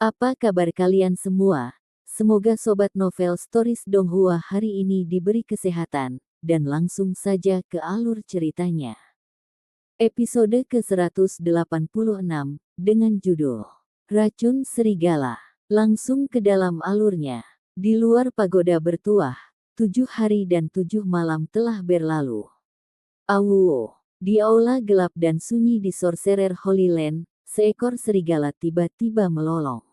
Apa kabar kalian semua? Semoga Sobat Novel Stories Donghua hari ini diberi kesehatan, dan langsung saja ke alur ceritanya. Episode ke-186, dengan judul Racun Serigala. Langsung ke dalam alurnya. Di luar pagoda bertuah, 7 hari dan 7 malam telah berlalu. Awuo, di aula gelap dan sunyi di Sorcerer Holy Land, seekor serigala tiba-tiba melolong.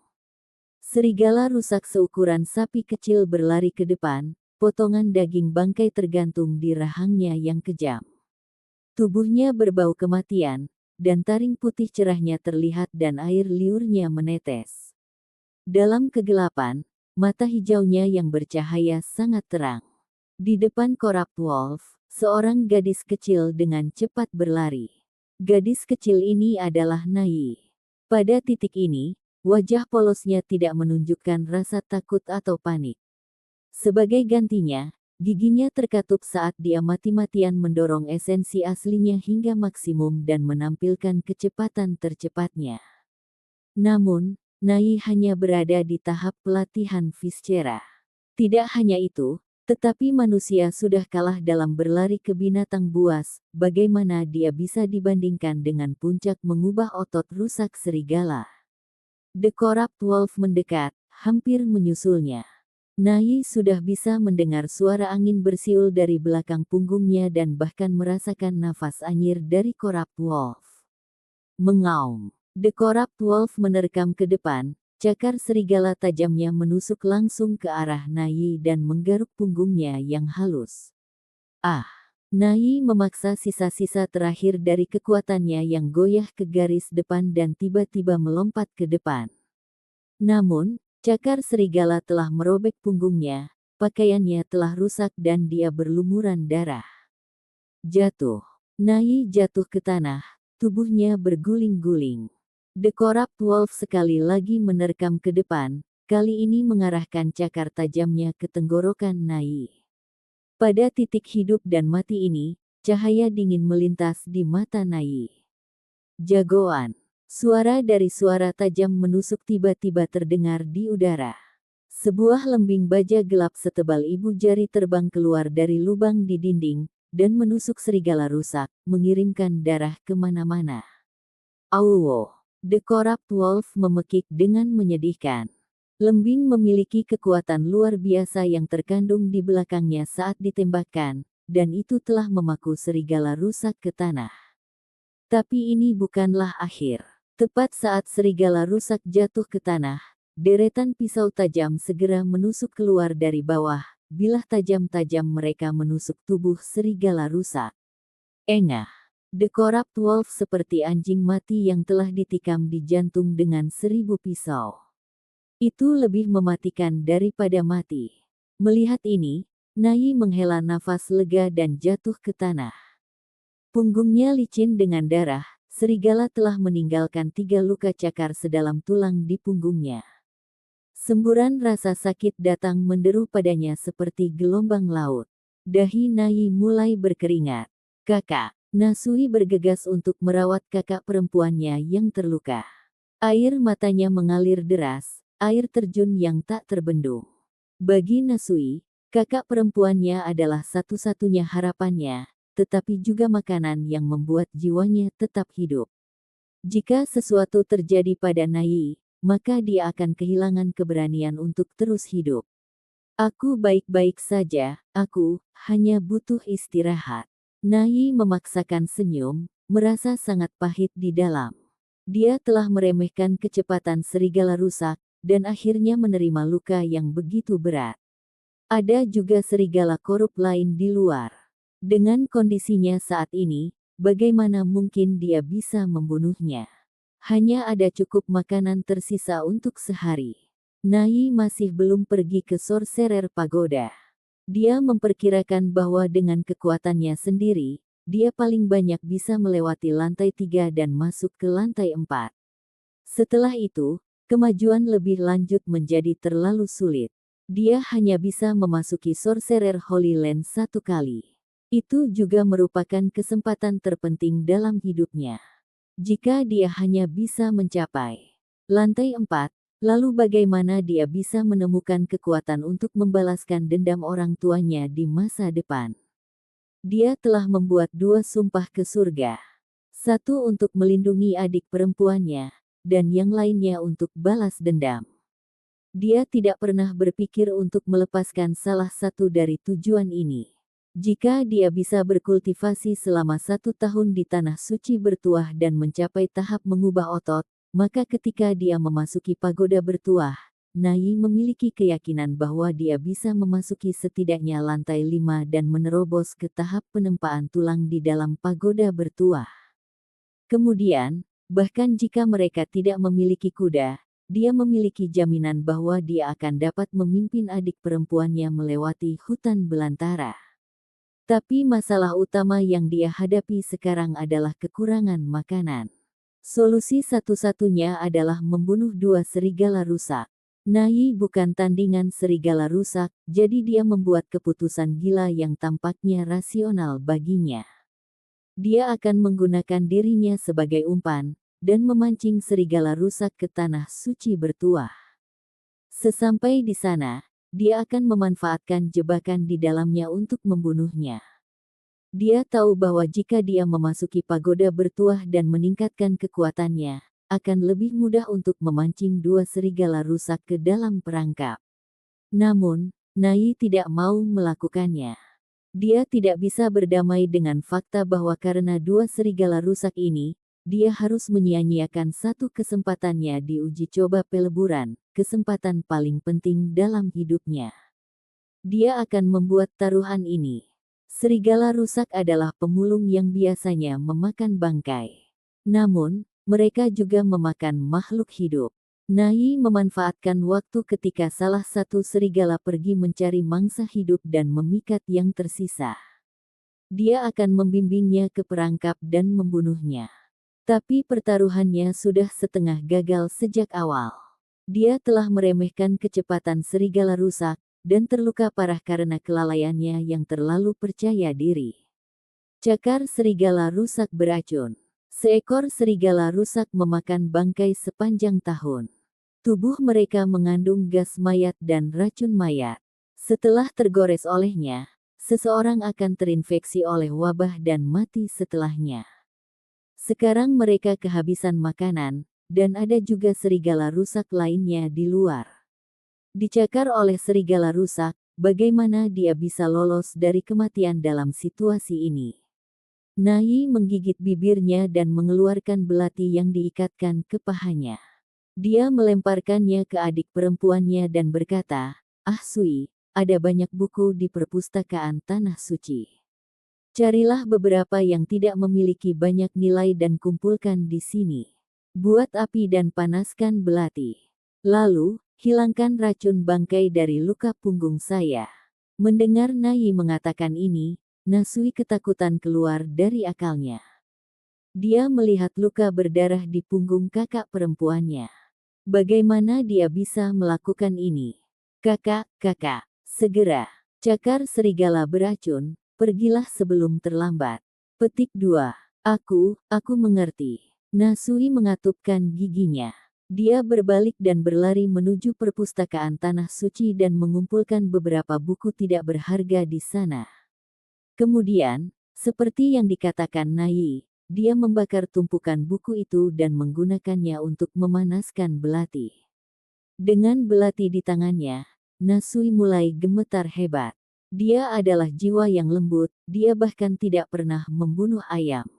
Serigala rusak seukuran sapi kecil berlari ke depan, potongan daging bangkai tergantung di rahangnya yang kejam. Tubuhnya berbau kematian, dan taring putih cerahnya terlihat dan air liurnya menetes. Dalam kegelapan, mata hijaunya yang bercahaya sangat terang. Di depan Corrupt Wolf, seorang gadis kecil dengan cepat berlari. Gadis kecil ini adalah Nai. Pada titik ini, wajah polosnya tidak menunjukkan rasa takut atau panik. Sebagai gantinya, giginya terkatup saat dia mati-matian mendorong esensi aslinya hingga maksimum dan menampilkan kecepatan tercepatnya. Namun, Nai hanya berada di tahap pelatihan Viscera. Tidak hanya itu, tetapi manusia sudah kalah dalam berlari ke binatang buas, bagaimana dia bisa dibandingkan dengan puncak mengubah otot rusak serigala. The Corrupt Wolf mendekat, hampir menyusulnya. Nai sudah bisa mendengar suara angin bersiul dari belakang punggungnya dan bahkan merasakan nafas anyir dari Corrupt Wolf. Mengaum. The Corrupt Wolf menerkam ke depan, cakar serigala tajamnya menusuk langsung ke arah Nai dan menggaruk punggungnya yang halus. Ah! Nai memaksa sisa-sisa terakhir dari kekuatannya yang goyah ke garis depan dan tiba-tiba melompat ke depan. Namun, cakar serigala telah merobek punggungnya, pakaiannya telah rusak dan dia berlumuran darah. Jatuh. Nai jatuh ke tanah, tubuhnya berguling-guling. The Corrupt Wolf sekali lagi menerkam ke depan, kali ini mengarahkan cakar tajamnya ke tenggorokan Nai. Pada titik hidup dan mati ini, cahaya dingin melintas di mata Nai. Jagoan. Suara dari suara tajam menusuk tiba-tiba terdengar di udara. Sebuah lembing baja gelap setebal ibu jari terbang keluar dari lubang di dinding, dan menusuk serigala rusak, mengirimkan darah kemana-mana. Auwo! The Corrupt Wolf memekik dengan menyedihkan. Lembing memiliki kekuatan luar biasa yang terkandung di belakangnya saat ditembakkan, dan itu telah memaku serigala rusak ke tanah. Tapi ini bukanlah akhir. Tepat saat serigala rusak jatuh ke tanah, deretan pisau tajam segera menusuk keluar dari bawah, bilah tajam-tajam mereka menusuk tubuh serigala rusak. Engah! The Corrupt Wolf seperti anjing mati yang telah ditikam di jantung dengan 1000 pisau. Itu lebih mematikan daripada mati. Melihat ini, Nai menghela nafas lega dan jatuh ke tanah. Punggungnya licin dengan darah, serigala telah meninggalkan 3 luka cakar sedalam tulang di punggungnya. Semburan rasa sakit datang menderu padanya seperti gelombang laut. Dahi Nai mulai berkeringat. Kakak! Nasui bergegas untuk merawat kakak perempuannya yang terluka. Air matanya mengalir deras, air terjun yang tak terbendung. Bagi Nasui, kakak perempuannya adalah satu-satunya harapannya, tetapi juga makanan yang membuat jiwanya tetap hidup. Jika sesuatu terjadi pada Nai, maka dia akan kehilangan keberanian untuk terus hidup. Aku baik-baik saja, aku hanya butuh istirahat. Nai memaksakan senyum, merasa sangat pahit di dalam. Dia telah meremehkan kecepatan serigala rusak, dan akhirnya menerima luka yang begitu berat. Ada juga serigala korup lain di luar. Dengan kondisinya saat ini, bagaimana mungkin dia bisa membunuhnya? Hanya ada cukup makanan tersisa untuk sehari. Nai masih belum pergi ke Sorcerer Pagoda. Dia memperkirakan bahwa dengan kekuatannya sendiri, dia paling banyak bisa melewati lantai 3 dan masuk ke lantai 4. Setelah itu, kemajuan lebih lanjut menjadi terlalu sulit. Dia hanya bisa memasuki Sorcerer Holy Land 1 kali. Itu juga merupakan kesempatan terpenting dalam hidupnya. Jika dia hanya bisa mencapai lantai 4, Lalu bagaimana dia bisa menemukan kekuatan untuk membalaskan dendam orang tuanya di masa depan? Dia telah membuat 2 sumpah ke surga. Satu untuk melindungi adik perempuannya, dan yang lainnya untuk balas dendam. Dia tidak pernah berpikir untuk melepaskan salah satu dari tujuan ini. Jika dia bisa berkultivasi selama 1 tahun di tanah suci bertuah dan mencapai tahap mengubah otot, maka ketika dia memasuki pagoda bertuah, Nai memiliki keyakinan bahwa dia bisa memasuki setidaknya lantai 5 dan menerobos ke tahap penempaan tulang di dalam pagoda bertuah. Kemudian, bahkan jika mereka tidak memiliki kuda, dia memiliki jaminan bahwa dia akan dapat memimpin adik perempuannya melewati hutan belantara. Tapi masalah utama yang dia hadapi sekarang adalah kekurangan makanan. Solusi satu-satunya adalah membunuh 2 serigala rusak. Nai bukan tandingan serigala rusak, jadi dia membuat keputusan gila yang tampaknya rasional baginya. Dia akan menggunakan dirinya sebagai umpan, dan memancing serigala rusak ke tanah suci bertuah. Sesampai di sana, dia akan memanfaatkan jebakan di dalamnya untuk membunuhnya. Dia tahu bahwa jika dia memasuki pagoda bertuah dan meningkatkan kekuatannya, akan lebih mudah untuk memancing 2 serigala rusak ke dalam perangkap. Namun, Nai tidak mau melakukannya. Dia tidak bisa berdamai dengan fakta bahwa karena 2 serigala rusak ini, dia harus menyia-nyiakan satu kesempatannya di uji coba peleburan, kesempatan paling penting dalam hidupnya. Dia akan membuat taruhan ini. Serigala rusak adalah pemulung yang biasanya memakan bangkai. Namun, mereka juga memakan makhluk hidup. Nai memanfaatkan waktu ketika salah satu serigala pergi mencari mangsa hidup dan memikat yang tersisa. Dia akan membimbingnya ke perangkap dan membunuhnya. Tapi pertaruhannya sudah setengah gagal sejak awal. Dia telah meremehkan kecepatan serigala rusak, dan terluka parah karena kelalaiannya yang terlalu percaya diri. Cakar serigala rusak beracun. Seekor serigala rusak memakan bangkai sepanjang tahun. Tubuh mereka mengandung gas mayat dan racun mayat. Setelah tergores olehnya, seseorang akan terinfeksi oleh wabah dan mati setelahnya. Sekarang mereka kehabisan makanan, dan ada juga serigala rusak lainnya di luar. Dicakar oleh serigala rusak, bagaimana dia bisa lolos dari kematian dalam situasi ini? Nai menggigit bibirnya dan mengeluarkan belati yang diikatkan ke pahanya. Dia melemparkannya ke adik perempuannya dan berkata, "Ah Sui, ada banyak buku di perpustakaan Tanah Suci. Carilah beberapa yang tidak memiliki banyak nilai dan kumpulkan di sini. Buat api dan panaskan belati. Lalu, hilangkan racun bangkai dari luka punggung saya." Mendengar Nai mengatakan ini, Nasui ketakutan keluar dari akalnya. Dia melihat luka berdarah di punggung kakak perempuannya. Bagaimana dia bisa melakukan ini? "Kakak, segera. Cakar serigala beracun, pergilah sebelum terlambat." Petik 2. Aku mengerti. Nasui mengatupkan giginya. Dia berbalik dan berlari menuju perpustakaan Tanah Suci dan mengumpulkan beberapa buku tidak berharga di sana. Kemudian, seperti yang dikatakan Nai, dia membakar tumpukan buku itu dan menggunakannya untuk memanaskan belati. Dengan belati di tangannya, Nasui mulai gemetar hebat. Dia adalah jiwa yang lembut, dia bahkan tidak pernah membunuh ayam.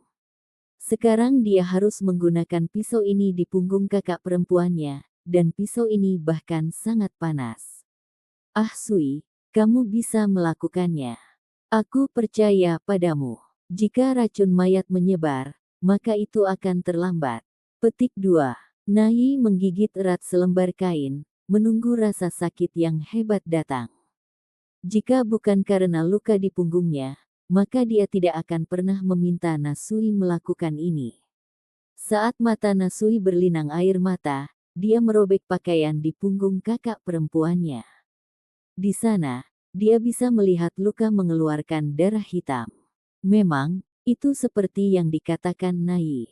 Sekarang dia harus menggunakan pisau ini di punggung kakak perempuannya, dan pisau ini bahkan sangat panas. "Ah Sui, kamu bisa melakukannya. Aku percaya padamu. Jika racun mayat menyebar, maka itu akan terlambat." Petik 2. Nai menggigit erat selembar kain, menunggu rasa sakit yang hebat datang. Jika bukan karena luka di punggungnya, maka dia tidak akan pernah meminta Nasui melakukan ini. Saat mata Nasui berlinang air mata, dia merobek pakaian di punggung kakak perempuannya. Di sana, dia bisa melihat luka mengeluarkan darah hitam. Memang, itu seperti yang dikatakan Nai.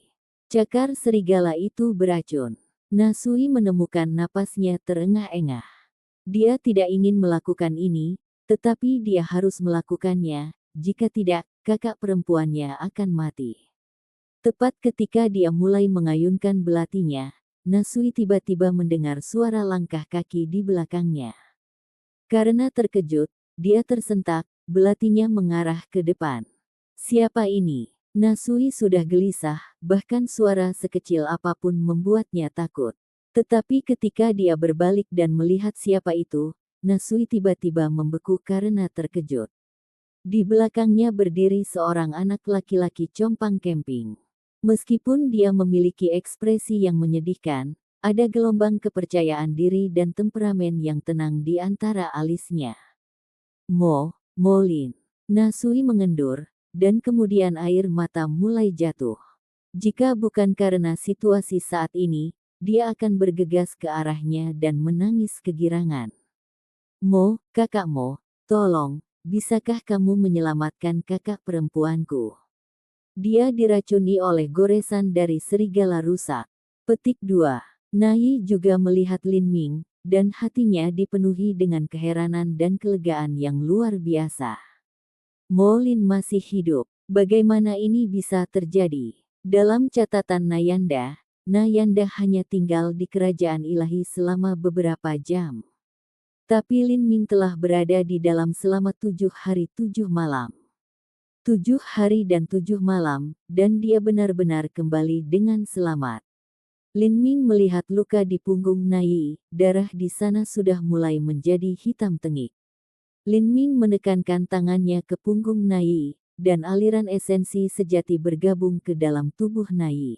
Cakar serigala itu beracun. Nasui menemukan napasnya terengah-engah. Dia tidak ingin melakukan ini, tetapi dia harus melakukannya, jika tidak, kakak perempuannya akan mati. Tepat ketika dia mulai mengayunkan belatinya, Nasui tiba-tiba mendengar suara langkah kaki di belakangnya. Karena terkejut, dia tersentak, belatinya mengarah ke depan. Siapa ini? Nasui sudah gelisah, bahkan suara sekecil apapun membuatnya takut. Tetapi ketika dia berbalik dan melihat siapa itu, Nasui tiba-tiba membeku karena terkejut. Di belakangnya berdiri seorang anak laki-laki compang camping. Meskipun dia memiliki ekspresi yang menyedihkan, ada gelombang kepercayaan diri dan temperamen yang tenang di antara alisnya. Molin. Nasui mengendur, dan kemudian air mata mulai jatuh. Jika bukan karena situasi saat ini, dia akan bergegas ke arahnya dan menangis kegirangan. Kakak Mo, tolong, bisakah kamu menyelamatkan kakak perempuanku? Dia diracuni oleh goresan dari serigala rusak. Petik 2. Nai juga melihat Lin Ming, dan hatinya dipenuhi dengan keheranan dan kelegaan yang luar biasa. Lin masih hidup. Bagaimana ini bisa terjadi? Dalam catatan Nayanda hanya tinggal di kerajaan ilahi selama beberapa jam. Tapi Lin Ming telah berada di dalam selama 7 hari 7 malam. 7 hari dan 7 malam, dan dia benar-benar kembali dengan selamat. Lin Ming melihat luka di punggung Nai, darah di sana sudah mulai menjadi hitam tengik. Lin Ming menekankan tangannya ke punggung Nai, dan aliran esensi sejati bergabung ke dalam tubuh Nai.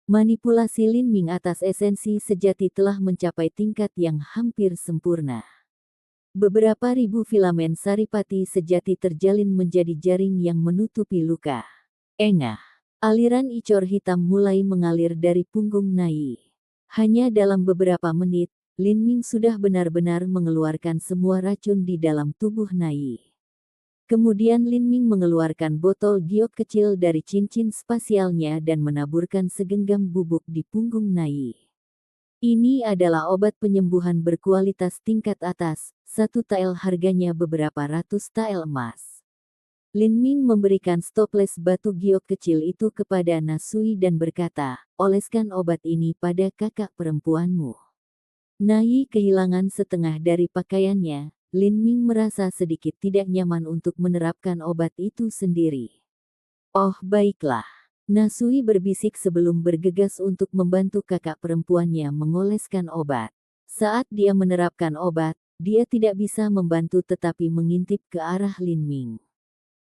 Manipulasi Lin Ming atas esensi sejati telah mencapai tingkat yang hampir sempurna. Beberapa ribu filamen saripati sejati terjalin menjadi jaring yang menutupi luka. Engah. Aliran icor hitam mulai mengalir dari punggung Nai. Hanya dalam beberapa menit, Lin Ming sudah benar-benar mengeluarkan semua racun di dalam tubuh Nai. Kemudian Lin Ming mengeluarkan botol giok kecil dari cincin spasialnya dan menaburkan segenggam bubuk di punggung Nai. Ini adalah obat penyembuhan berkualitas tingkat atas, 1 tael harganya beberapa ratus tael emas. Lin Ming memberikan stoples batu giok kecil itu kepada Nasui dan berkata, oleskan obat ini pada kakak perempuanmu. Nai kehilangan setengah dari pakaiannya, Lin Ming merasa sedikit tidak nyaman untuk menerapkan obat itu sendiri. Oh baiklah. Nasui berbisik sebelum bergegas untuk membantu kakak perempuannya mengoleskan obat. Saat dia menerapkan obat, dia tidak bisa membantu tetapi mengintip ke arah Lin Ming.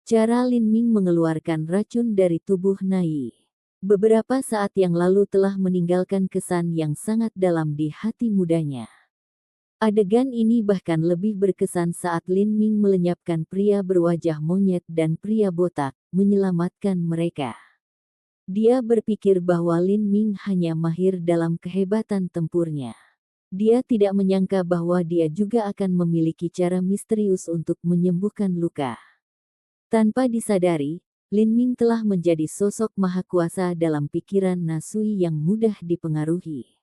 Cara Lin Ming mengeluarkan racun dari tubuh Nai beberapa saat yang lalu telah meninggalkan kesan yang sangat dalam di hati mudanya. Adegan ini bahkan lebih berkesan saat Lin Ming melenyapkan pria berwajah monyet dan pria botak, menyelamatkan mereka. Dia berpikir bahwa Lin Ming hanya mahir dalam kehebatan tempurnya. Dia tidak menyangka bahwa dia juga akan memiliki cara misterius untuk menyembuhkan luka. Tanpa disadari, Lin Ming telah menjadi sosok maha kuasa dalam pikiran Nasui yang mudah dipengaruhi.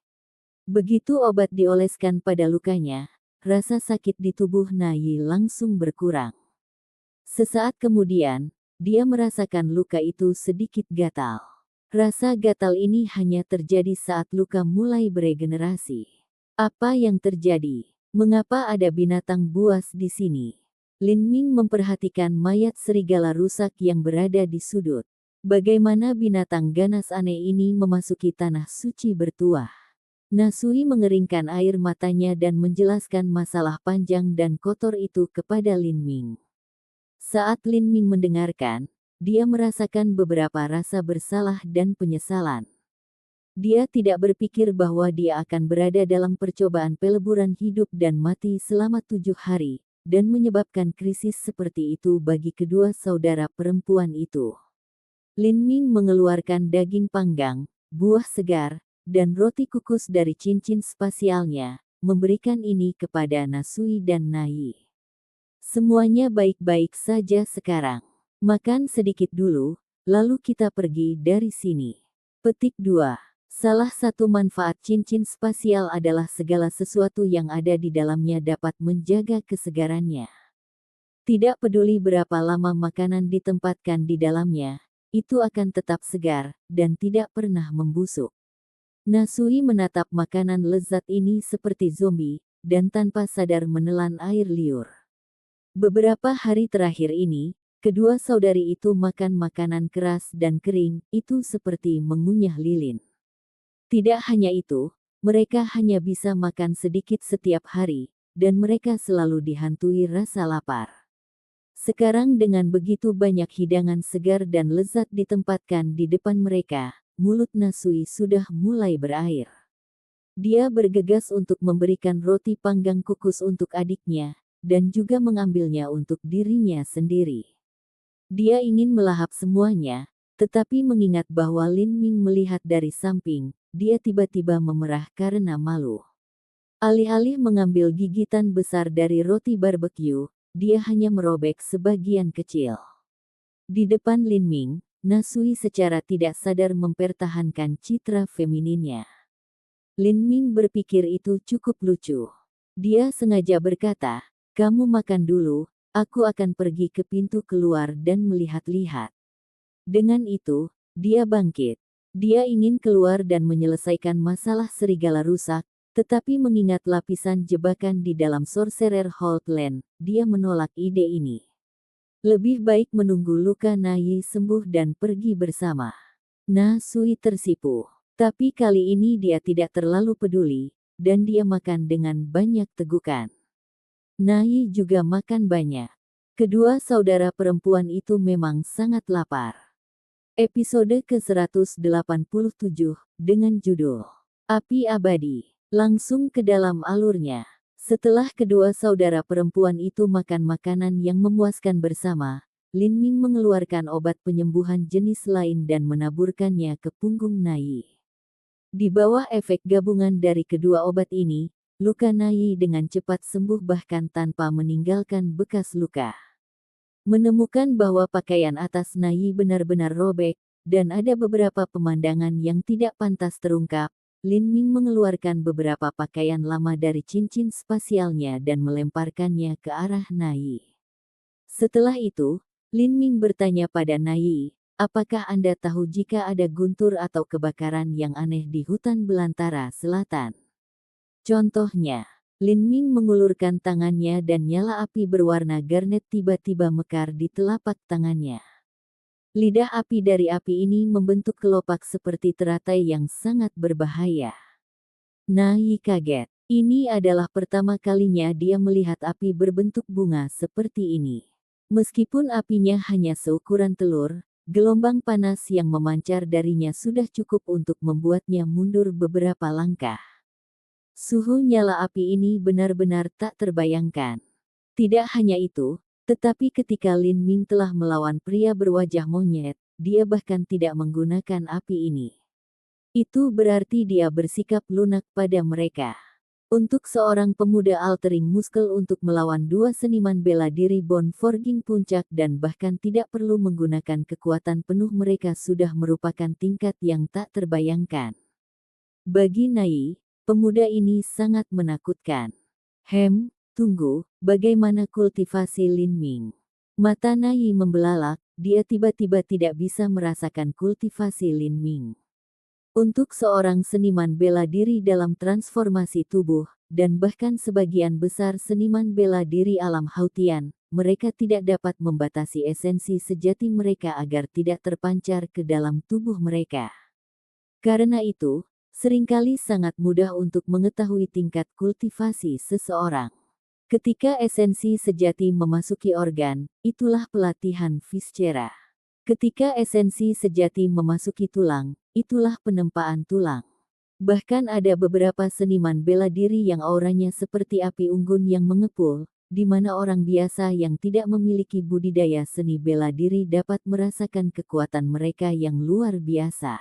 Begitu obat dioleskan pada lukanya, rasa sakit di tubuh Nai langsung berkurang. Sesaat kemudian, dia merasakan luka itu sedikit gatal. Rasa gatal ini hanya terjadi saat luka mulai beregenerasi. Apa yang terjadi? Mengapa ada binatang buas di sini? Lin Ming memperhatikan mayat serigala rusak yang berada di sudut. Bagaimana binatang ganas aneh ini memasuki tanah suci bertuah? Nasui mengeringkan air matanya dan menjelaskan masalah panjang dan kotor itu kepada Lin Ming. Saat Lin Ming mendengarkan, dia merasakan beberapa rasa bersalah dan penyesalan. Dia tidak berpikir bahwa dia akan berada dalam percobaan peleburan hidup dan mati selama 7 hari, dan menyebabkan krisis seperti itu bagi kedua saudara perempuan itu. Lin Ming mengeluarkan daging panggang, buah segar, dan roti kukus dari cincin spasialnya, memberikan ini kepada Nasui dan Nai. Semuanya baik-baik saja sekarang. Makan sedikit dulu, lalu kita pergi dari sini. Petik 2. Salah satu manfaat cincin spasial adalah segala sesuatu yang ada di dalamnya dapat menjaga kesegarannya. Tidak peduli berapa lama makanan ditempatkan di dalamnya, itu akan tetap segar dan tidak pernah membusuk. Nasui menatap makanan lezat ini seperti zombie, dan tanpa sadar menelan air liur. Beberapa hari terakhir ini, kedua saudari itu makan makanan keras dan kering, itu seperti mengunyah lilin. Tidak hanya itu, mereka hanya bisa makan sedikit setiap hari, dan mereka selalu dihantui rasa lapar. Sekarang dengan begitu banyak hidangan segar dan lezat ditempatkan di depan mereka, mulut Nasui sudah mulai berair. Dia bergegas untuk memberikan roti panggang kukus untuk adiknya, dan juga mengambilnya untuk dirinya sendiri. Dia ingin melahap semuanya, tetapi mengingat bahwa Lin Ming melihat dari samping, dia tiba-tiba memerah karena malu. Alih-alih mengambil gigitan besar dari roti barbeque, dia hanya merobek sebagian kecil. Di depan Lin Ming, Nasui secara tidak sadar mempertahankan citra femininnya. Lin Ming berpikir itu cukup lucu. Dia sengaja berkata, "Kamu makan dulu, aku akan pergi ke pintu keluar dan melihat-lihat." Dengan itu, dia bangkit. Dia ingin keluar dan menyelesaikan masalah serigala rusak, tetapi mengingat lapisan jebakan di dalam Sorcerer Hold Land, dia menolak ide ini. Lebih baik menunggu luka Nayi sembuh dan pergi bersama. Nasui tersipu. Tapi kali ini dia tidak terlalu peduli, dan dia makan dengan banyak tegukan. Nayi juga makan banyak. Kedua saudara perempuan itu memang sangat lapar. Episode ke-187, dengan judul Api Abadi, langsung ke dalam alurnya. Setelah kedua saudara perempuan itu makan makanan yang memuaskan bersama, Lin Ming mengeluarkan obat penyembuhan jenis lain dan menaburkannya ke punggung Nayi. Di bawah efek gabungan dari kedua obat ini, luka Nayi dengan cepat sembuh bahkan tanpa meninggalkan bekas luka. Menemukan bahwa pakaian atas Nayi benar-benar robek, dan ada beberapa pemandangan yang tidak pantas terungkap, Lin Ming mengeluarkan beberapa pakaian lama dari cincin spasialnya dan melemparkannya ke arah Nayi. Setelah itu, Lin Ming bertanya pada Nayi, "Apakah Anda tahu jika ada guntur atau kebakaran yang aneh di hutan belantara selatan?" Contohnya, Lin Ming mengulurkan tangannya dan nyala api berwarna garnet tiba-tiba mekar di telapak tangannya. Lidah api dari api ini membentuk kelopak seperti teratai yang sangat berbahaya. Nayi kaget. Ini adalah pertama kalinya dia melihat api berbentuk bunga seperti ini. Meskipun apinya hanya seukuran telur, gelombang panas yang memancar darinya sudah cukup untuk membuatnya mundur beberapa langkah. Suhu nyala api ini benar-benar tak terbayangkan. Tidak hanya itu, tetapi ketika Lin Ming telah melawan pria berwajah monyet, dia bahkan tidak menggunakan api ini. Itu berarti dia bersikap lunak pada mereka. Untuk seorang pemuda altering muskel untuk melawan dua seniman bela diri Bone Forging Puncak dan bahkan tidak perlu menggunakan kekuatan penuh mereka sudah merupakan tingkat yang tak terbayangkan. Bagi Nayi, pemuda ini sangat menakutkan. Tunggu, bagaimana kultivasi Lin Ming? Mata Nayi membelalak, dia tiba-tiba tidak bisa merasakan kultivasi Lin Ming. Untuk seorang seniman bela diri dalam transformasi tubuh, dan bahkan sebagian besar seniman bela diri alam Hautian, mereka tidak dapat membatasi esensi sejati mereka agar tidak terpancar ke dalam tubuh mereka. Karena itu, seringkali sangat mudah untuk mengetahui tingkat kultivasi seseorang. Ketika esensi sejati memasuki organ, itulah pelatihan viscera. Ketika esensi sejati memasuki tulang, itulah penempaan tulang. Bahkan ada beberapa seniman bela diri yang auranya seperti api unggun yang mengepul, di mana orang biasa yang tidak memiliki budidaya seni bela diri dapat merasakan kekuatan mereka yang luar biasa.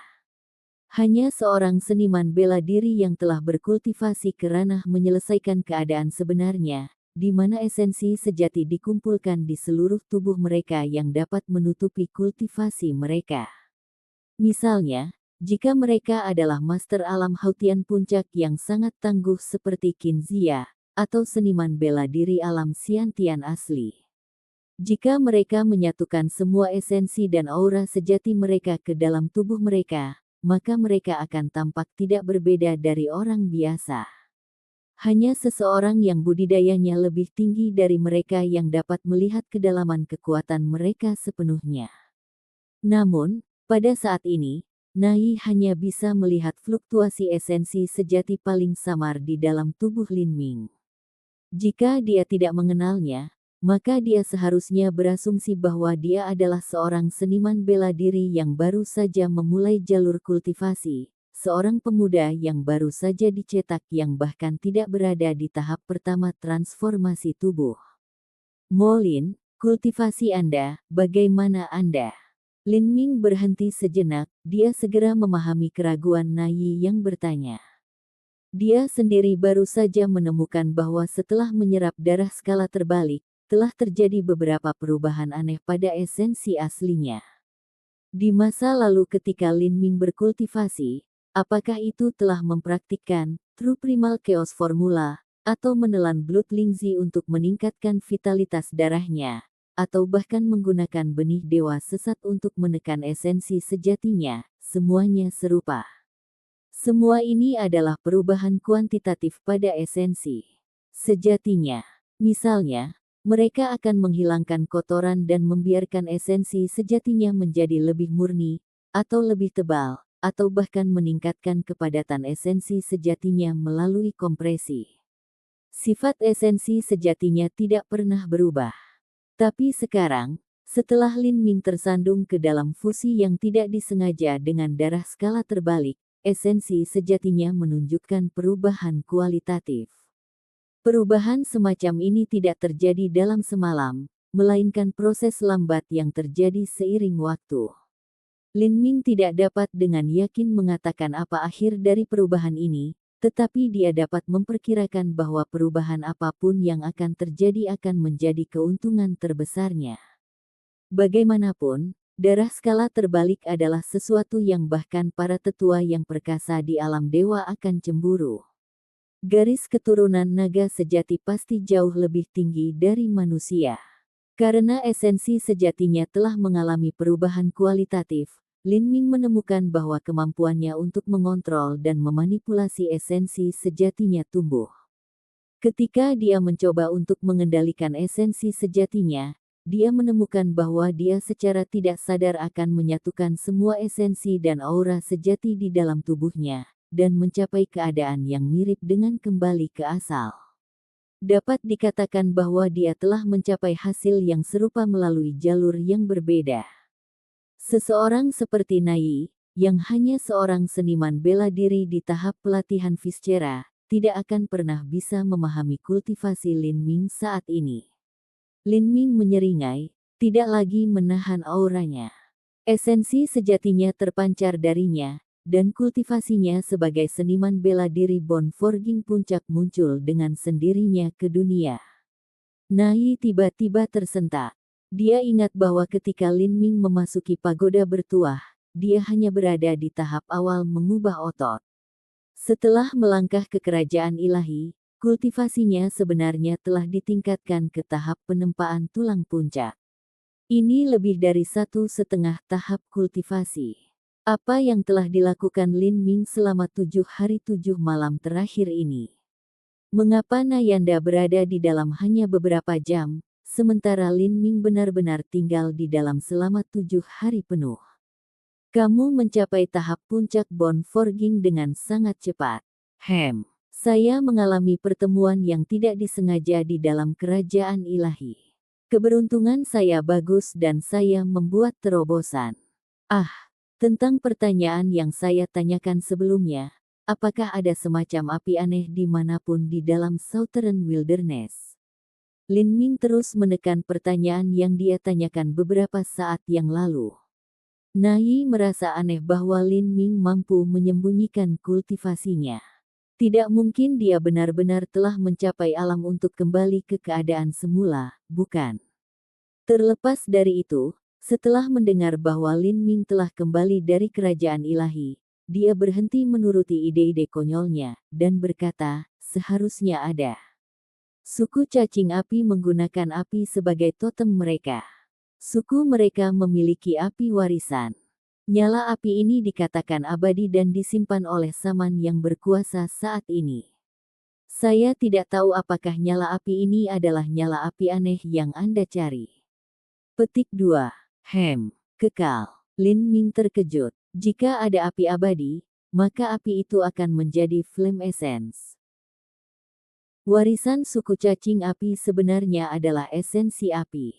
Hanya seorang seniman bela diri yang telah berkultivasi ke ranah menyelesaikan keadaan sebenarnya, di mana esensi sejati dikumpulkan di seluruh tubuh mereka yang dapat menutupi kultivasi mereka. Misalnya, Jika mereka adalah master alam Hautian puncak yang sangat tangguh seperti Qin Zia, atau seniman bela diri alam Xiantian asli. Jika mereka menyatukan semua esensi dan aura sejati mereka ke dalam tubuh mereka, maka mereka akan tampak tidak berbeda dari orang biasa. Hanya seseorang yang budidayanya lebih tinggi dari mereka yang dapat melihat kedalaman kekuatan mereka sepenuhnya. Namun, pada saat ini, Nai hanya bisa melihat fluktuasi esensi sejati paling samar di dalam tubuh Lin Ming. Jika dia tidak mengenalnya, maka dia seharusnya berasumsi bahwa dia adalah seorang seniman bela diri yang baru saja memulai jalur kultivasi, seorang pemuda yang baru saja dicetak yang bahkan tidak berada di tahap pertama transformasi tubuh. Molin, kultivasi Anda, bagaimana Anda? Lin Ming berhenti sejenak, dia segera memahami keraguan Nai yang bertanya. Dia sendiri baru saja menemukan bahwa setelah menyerap darah skala terbalik, telah terjadi beberapa perubahan aneh pada esensi aslinya. Di masa lalu ketika Lin Ming berkultivasi, apakah itu telah mempraktikkan True Primal Chaos Formula, atau menelan Blood Lingzi untuk meningkatkan vitalitas darahnya, atau bahkan menggunakan benih dewa sesat untuk menekan esensi sejatinya, semuanya serupa. Semua ini adalah perubahan kuantitatif pada esensi sejatinya. Misalnya, mereka akan menghilangkan kotoran dan membiarkan esensi sejatinya menjadi lebih murni, atau lebih tebal, atau bahkan meningkatkan kepadatan esensi sejatinya melalui kompresi. Sifat esensi sejatinya tidak pernah berubah. Tapi sekarang, setelah Lin Ming tersandung ke dalam fusi yang tidak disengaja dengan darah skala terbalik, esensi sejatinya menunjukkan perubahan kualitatif. Perubahan semacam ini tidak terjadi dalam semalam, melainkan proses lambat yang terjadi seiring waktu. Lin Ming tidak dapat dengan yakin mengatakan apa akhir dari perubahan ini, tetapi dia dapat memperkirakan bahwa perubahan apapun yang akan terjadi akan menjadi keuntungan terbesarnya. Bagaimanapun, darah skala terbalik adalah sesuatu yang bahkan para tetua yang perkasa di alam dewa akan cemburu. Garis keturunan naga sejati pasti jauh lebih tinggi dari manusia. Karena esensi sejatinya telah mengalami perubahan kualitatif, Lin Ming menemukan bahwa kemampuannya untuk mengontrol dan memanipulasi esensi sejatinya tumbuh. Ketika dia mencoba untuk mengendalikan esensi sejatinya, dia menemukan bahwa dia secara tidak sadar akan menyatukan semua esensi dan aura sejati di dalam tubuhnya, dan mencapai keadaan yang mirip dengan kembali ke asal. Dapat dikatakan bahwa dia telah mencapai hasil yang serupa melalui jalur yang berbeda. Seseorang seperti Nai, yang hanya seorang seniman bela diri di tahap pelatihan Viscera, tidak akan pernah bisa memahami kultivasi Lin Ming saat ini. Lin Ming menyeringai, tidak lagi menahan auranya. Esensi sejatinya terpancar darinya, dan kultivasinya sebagai seniman bela diri Bone Forging Puncak muncul dengan sendirinya ke dunia. Nai tiba-tiba tersentak. Dia ingat bahwa ketika Lin Ming memasuki pagoda bertuah, dia hanya berada di tahap awal mengubah otot. Setelah melangkah ke kerajaan ilahi, kultivasinya sebenarnya telah ditingkatkan ke tahap penempaan tulang puncak. Ini lebih dari 1,5 tahap kultivasi. Apa yang telah dilakukan Lin Ming selama 7 hari 7 malam terakhir ini? Mengapa Nayanda berada di dalam hanya beberapa jam, sementara Lin Ming benar-benar tinggal di dalam selama 7 hari penuh? Kamu mencapai tahap puncak Bone Forging dengan sangat cepat. Saya mengalami pertemuan yang tidak disengaja di dalam kerajaan ilahi. Keberuntungan saya bagus dan saya membuat terobosan. Tentang pertanyaan yang saya tanyakan sebelumnya, apakah ada semacam api aneh dimanapun di dalam Southern Wilderness? Lin Ming terus menekan pertanyaan yang dia tanyakan beberapa saat yang lalu. Nai merasa aneh bahwa Lin Ming mampu menyembunyikan kultivasinya. Tidak mungkin dia benar-benar telah mencapai alam untuk kembali ke keadaan semula, bukan? Terlepas dari itu, setelah mendengar bahwa Lin Ming telah kembali dari kerajaan ilahi, dia berhenti menuruti ide-ide konyolnya, dan berkata, seharusnya ada. Suku cacing api menggunakan api sebagai totem mereka. Suku mereka memiliki api warisan. Nyala api ini dikatakan abadi dan disimpan oleh Saman yang berkuasa saat ini. Saya tidak tahu apakah nyala api ini adalah nyala api aneh yang Anda cari. Petik 2. Kekal. Lin Ming terkejut. Jika ada api abadi, maka api itu akan menjadi flame essence. Warisan suku cacing api sebenarnya adalah esensi api.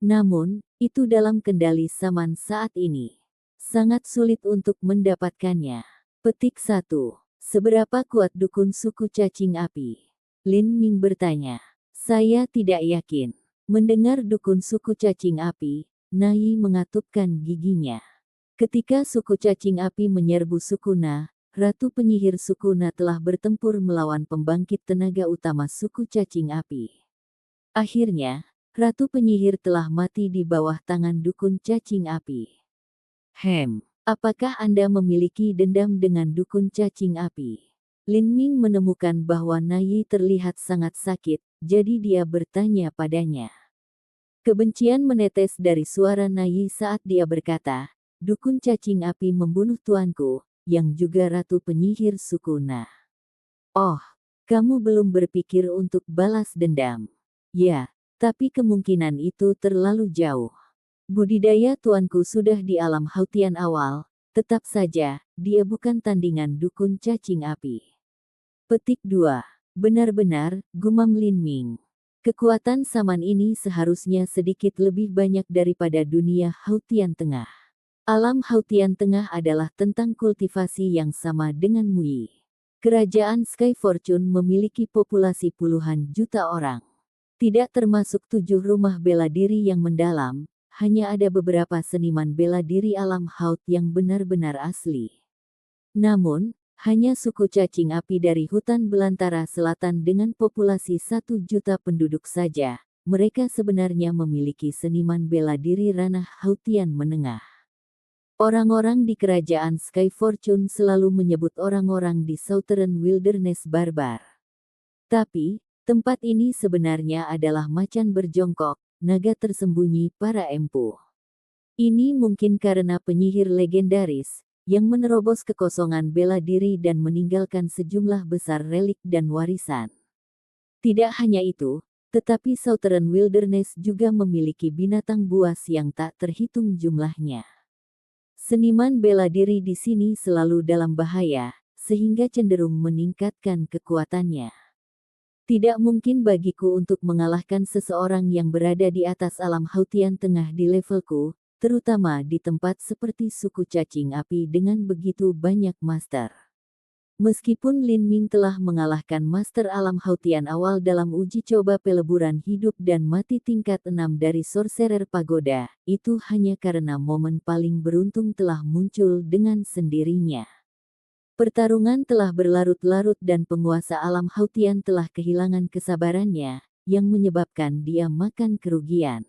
Namun, itu dalam kendali Saman saat ini. Sangat sulit untuk mendapatkannya. Petik 1. Seberapa kuat dukun suku cacing api? Lin Ming bertanya. Saya tidak yakin. Mendengar dukun suku cacing api, Nai mengatupkan giginya. Ketika suku cacing api menyerbu suku Na, Ratu penyihir suku Na telah bertempur melawan pembangkit tenaga utama suku cacing api. Akhirnya, Ratu penyihir telah mati di bawah tangan dukun cacing api. Apakah Anda memiliki dendam dengan dukun cacing api? Lin Ming menemukan bahwa Nai terlihat sangat sakit, jadi dia bertanya padanya. Kebencian menetes dari suara Nai saat dia berkata, dukun cacing api membunuh tuanku, yang juga ratu penyihir suku Na. Oh, kamu belum berpikir untuk balas dendam. Ya, tapi kemungkinan itu terlalu jauh. Budidaya tuanku sudah di alam hautian awal, tetap saja, dia bukan tandingan dukun cacing api. Petik 2. Benar-benar, gumam Lin Ming. Kekuatan Saman ini seharusnya sedikit lebih banyak daripada dunia hautian tengah. Alam hautian tengah adalah tentang kultivasi yang sama dengan Mui. Kerajaan Sky Fortune memiliki populasi puluhan juta orang. Tidak termasuk 7 rumah bela diri yang mendalam, hanya ada beberapa seniman bela diri alam Haut yang benar-benar asli. Namun, hanya suku cacing api dari hutan belantara selatan dengan populasi 1 juta penduduk saja, mereka sebenarnya memiliki seniman bela diri ranah hautian menengah. Orang-orang di kerajaan Sky Fortune selalu menyebut orang-orang di Southern Wilderness barbar. Tapi, tempat ini sebenarnya adalah macan berjongkok, naga tersembunyi para empu. Ini mungkin karena penyihir legendaris, yang menerobos kekosongan bela diri dan meninggalkan sejumlah besar relik dan warisan. Tidak hanya itu, tetapi Southern Wilderness juga memiliki binatang buas yang tak terhitung jumlahnya. Seniman bela diri di sini selalu dalam bahaya, sehingga cenderung meningkatkan kekuatannya. Tidak mungkin bagiku untuk mengalahkan seseorang yang berada di atas alam hautian tengah di levelku, terutama di tempat seperti suku cacing api dengan begitu banyak master. Meskipun Lin Ming telah mengalahkan master alam hautian awal dalam uji coba peleburan hidup dan mati tingkat 6 dari Sorcerer Pagoda, itu hanya karena momen paling beruntung telah muncul dengan sendirinya. Pertarungan telah berlarut-larut dan penguasa alam hautian telah kehilangan kesabarannya, yang menyebabkan dia makan kerugian.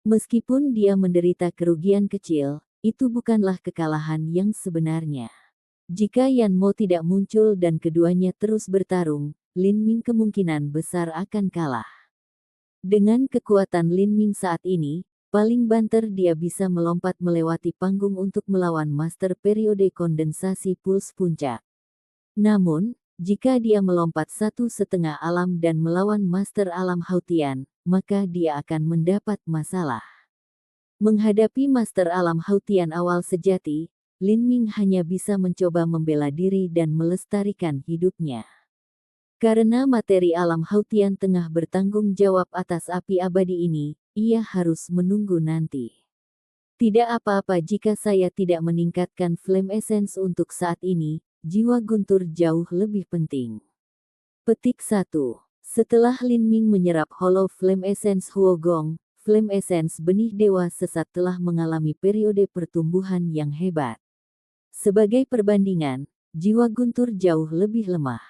Meskipun dia menderita kerugian kecil, itu bukanlah kekalahan yang sebenarnya. Jika Yan Mo tidak muncul dan keduanya terus bertarung, Lin Ming kemungkinan besar akan kalah. Dengan kekuatan Lin Ming saat ini, paling banter dia bisa melompat melewati panggung untuk melawan master periode kondensasi puls puncak. Namun, jika dia melompat 1,5 alam dan melawan master alam hautian, maka dia akan mendapat masalah. Menghadapi master alam hautian awal sejati, Lin Ming hanya bisa mencoba membela diri dan melestarikan hidupnya. Karena materi alam hautian tengah bertanggung jawab atas api abadi ini, ia harus menunggu nanti. Tidak apa-apa jika saya tidak meningkatkan flame essence untuk saat ini, jiwa guntur jauh lebih penting. Petik 1. Setelah Lin Ming menyerap hollow flame essence Huogong, flame essence benih dewa sesat telah mengalami periode pertumbuhan yang hebat. Sebagai perbandingan, jiwa guntur jauh lebih lemah.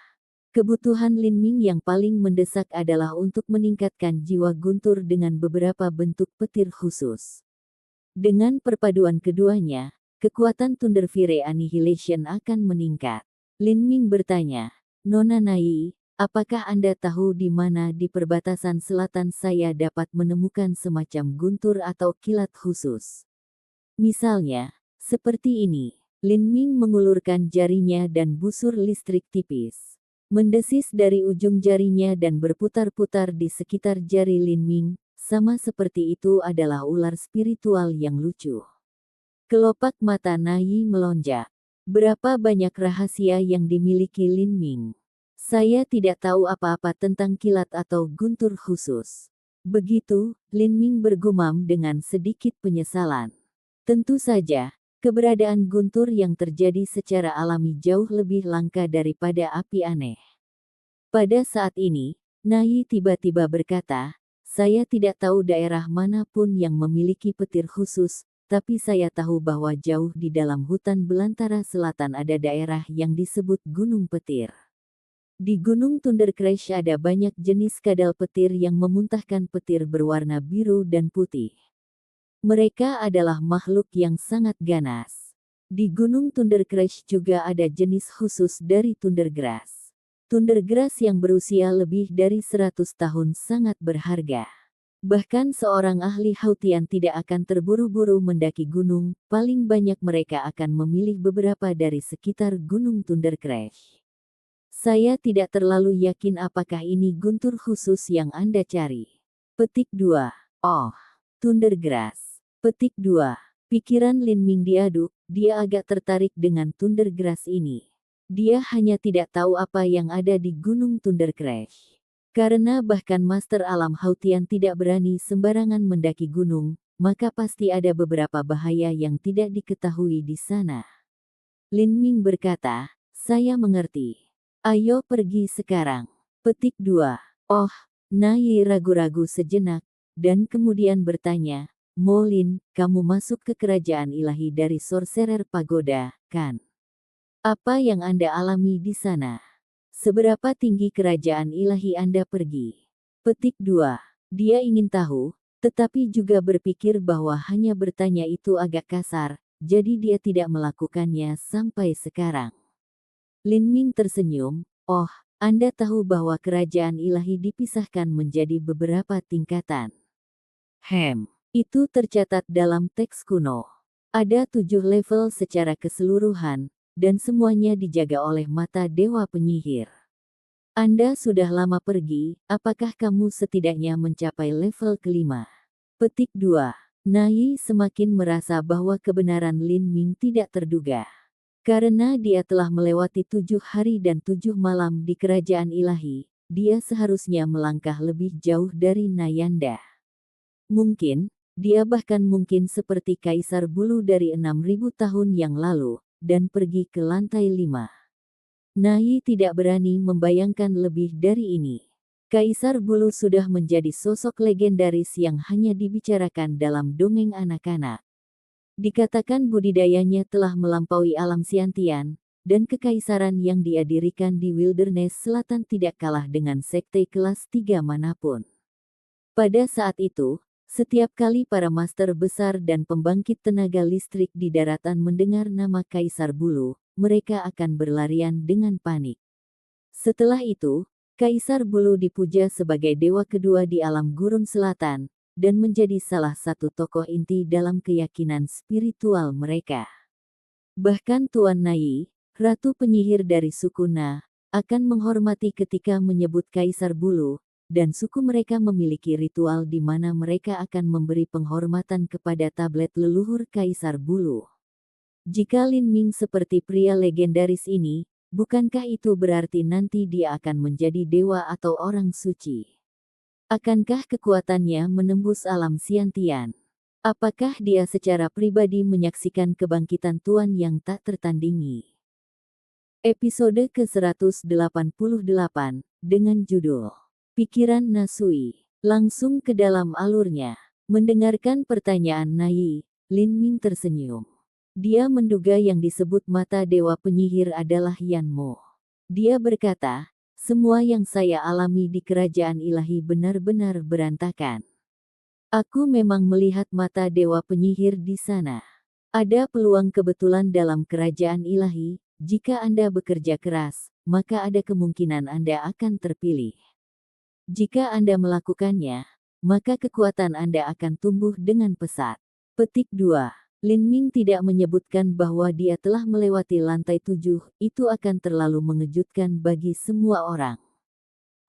Kebutuhan Lin Ming yang paling mendesak adalah untuk meningkatkan jiwa guntur dengan beberapa bentuk petir khusus. Dengan perpaduan keduanya, kekuatan Thunderfire Annihilation akan meningkat. Lin Ming bertanya, Nona Nai, apakah Anda tahu di mana di perbatasan selatan saya dapat menemukan semacam guntur atau kilat khusus? Misalnya, seperti ini. Lin Ming mengulurkan jarinya dan busur listrik tipis mendesis dari ujung jarinya dan berputar-putar di sekitar jari Lin Ming, sama seperti itu adalah ular spiritual yang lucu. Kelopak mata Nai melonjak. Berapa banyak rahasia yang dimiliki Lin Ming. Saya tidak tahu apa-apa tentang kilat atau guntur khusus. Begitu, Lin Ming bergumam dengan sedikit penyesalan. Tentu saja, keberadaan guntur yang terjadi secara alami jauh lebih langka daripada api aneh. Pada saat ini, Nai tiba-tiba berkata, saya tidak tahu daerah manapun yang memiliki petir khusus, tapi saya tahu bahwa jauh di dalam hutan belantara selatan ada daerah yang disebut Gunung Petir. Di Gunung Thunder Crash ada banyak jenis kadal petir yang memuntahkan petir berwarna biru dan putih. Mereka adalah makhluk yang sangat ganas. Di Gunung Thunder Crash juga ada jenis khusus dari Thundergrass. Thundergrass yang berusia lebih dari 100 tahun sangat berharga. Bahkan seorang ahli Hautian tidak akan terburu-buru mendaki gunung, paling banyak mereka akan memilih beberapa dari sekitar Gunung Thunder Crash. Saya tidak terlalu yakin apakah ini guntur khusus yang Anda cari. Petik 2. Oh, Thundergrass. Petik 2. Pikiran Lin Ming diaduk, dia agak tertarik dengan Thundergrass ini. Dia hanya tidak tahu apa yang ada di Gunung Thunder Crash. Karena bahkan Master Alam Hautian tidak berani sembarangan mendaki gunung, maka pasti ada beberapa bahaya yang tidak diketahui di sana. Lin Ming berkata, saya mengerti. Ayo pergi sekarang. Petik 2. Oh, Nai ragu-ragu sejenak, dan kemudian bertanya, Molin, kamu masuk ke kerajaan ilahi dari Sorcerer Pagoda, kan? Apa yang Anda alami di sana? Seberapa tinggi kerajaan ilahi Anda pergi? Petik 2. Dia ingin tahu, tetapi juga berpikir bahwa hanya bertanya itu agak kasar, jadi dia tidak melakukannya sampai sekarang. Lin Ming tersenyum, oh, Anda tahu bahwa kerajaan ilahi dipisahkan menjadi beberapa tingkatan. Itu tercatat dalam teks kuno. Ada 7 level secara keseluruhan, dan semuanya dijaga oleh mata dewa penyihir. Anda sudah lama pergi, apakah kamu setidaknya mencapai level kelima? Petik 2. Nai semakin merasa bahwa kebenaran Lin Ming tidak terduga. Karena dia telah melewati 7 hari dan 7 malam di kerajaan ilahi, dia seharusnya melangkah lebih jauh dari Nayanda. Mungkin, dia bahkan mungkin seperti Kaisar Bulu dari 6.000 tahun yang lalu, dan pergi ke lantai 5. Nai tidak berani membayangkan lebih dari ini. Kaisar Bulu sudah menjadi sosok legendaris yang hanya dibicarakan dalam dongeng anak-anak. Dikatakan budidayanya telah melampaui alam Siantian, dan kekaisaran yang dia dirikan di Wilderness Selatan tidak kalah dengan sekte kelas 3 manapun. Pada saat itu, setiap kali para master besar dan pembangkit tenaga listrik di daratan mendengar nama Kaisar Bulu, mereka akan berlarian dengan panik. Setelah itu, Kaisar Bulu dipuja sebagai dewa kedua di alam gurun selatan, dan menjadi salah satu tokoh inti dalam keyakinan spiritual mereka. Bahkan Tuan Nai, ratu penyihir dari suku Na, akan menghormati ketika menyebut Kaisar Bulu, dan suku mereka memiliki ritual di mana mereka akan memberi penghormatan kepada tablet leluhur Kaisar Bulu. Jika Lin Ming seperti pria legendaris ini, bukankah itu berarti nanti dia akan menjadi dewa atau orang suci? Akankah kekuatannya menembus alam Siantian? Apakah dia secara pribadi menyaksikan kebangkitan Tuan yang tak tertandingi? Episode ke-188, dengan judul Pikiran Nasui, langsung ke dalam alurnya. Mendengarkan pertanyaan Nai, Lin Ming tersenyum. Dia menduga yang disebut mata dewa penyihir adalah Yan Mo. Dia berkata, semua yang saya alami di kerajaan ilahi benar-benar berantakan. Aku memang melihat mata dewa penyihir di sana. Ada peluang kebetulan dalam kerajaan ilahi. Jika Anda bekerja keras, maka ada kemungkinan Anda akan terpilih. Jika Anda melakukannya, maka kekuatan Anda akan tumbuh dengan pesat. Petik 2. Lin Ming tidak menyebutkan bahwa dia telah melewati lantai 7, itu akan terlalu mengejutkan bagi semua orang.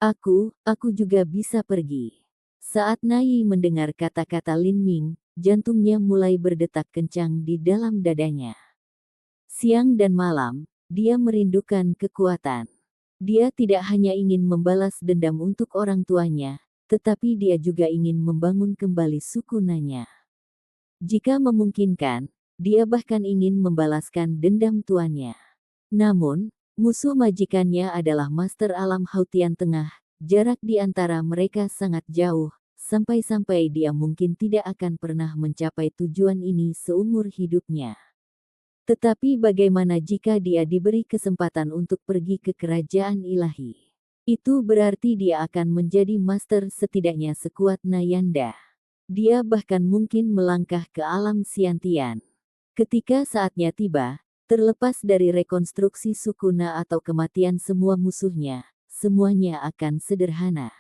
Aku juga bisa pergi. Saat Nai mendengar kata-kata Lin Ming, jantungnya mulai berdetak kencang di dalam dadanya. Siang dan malam, dia merindukan kekuatan. Dia tidak hanya ingin membalas dendam untuk orang tuanya, tetapi dia juga ingin membangun kembali suku Nanya. Jika memungkinkan, dia bahkan ingin membalaskan dendam tuannya. Namun, musuh majikannya adalah Master Alam Hautian Tengah. Jarak di antara mereka sangat jauh, sampai-sampai dia mungkin tidak akan pernah mencapai tujuan ini seumur hidupnya. Tetapi bagaimana jika dia diberi kesempatan untuk pergi ke kerajaan ilahi? Itu berarti dia akan menjadi master setidaknya sekuat Nayanda. Dia bahkan mungkin melangkah ke alam Siantian. Ketika saatnya tiba, terlepas dari rekonstruksi suku Na atau kematian semua musuhnya, semuanya akan sederhana.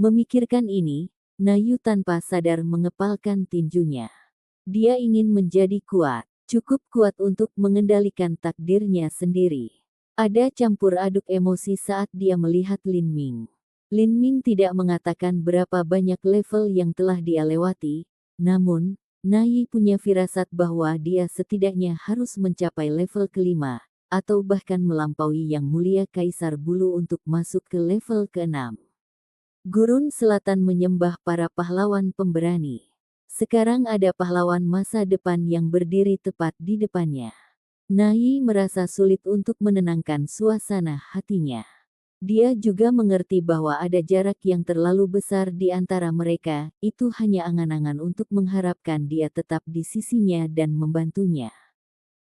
Memikirkan ini, Nayu tanpa sadar mengepalkan tinjunya. Dia ingin menjadi kuat. Cukup kuat untuk mengendalikan takdirnya sendiri. Ada campur aduk emosi saat dia melihat Lin Ming. Lin Ming tidak mengatakan berapa banyak level yang telah dia lewati, namun, Nai punya firasat bahwa dia setidaknya harus mencapai level kelima, atau bahkan melampaui Yang Mulia Kaisar Bulu untuk masuk ke level ke-6. Gurun Selatan menyembah para pahlawan pemberani. Sekarang ada pahlawan masa depan yang berdiri tepat di depannya. Nai merasa sulit untuk menenangkan suasana hatinya. Dia juga mengerti bahwa ada jarak yang terlalu besar di antara mereka, itu hanya angan-angan untuk mengharapkan dia tetap di sisinya dan membantunya.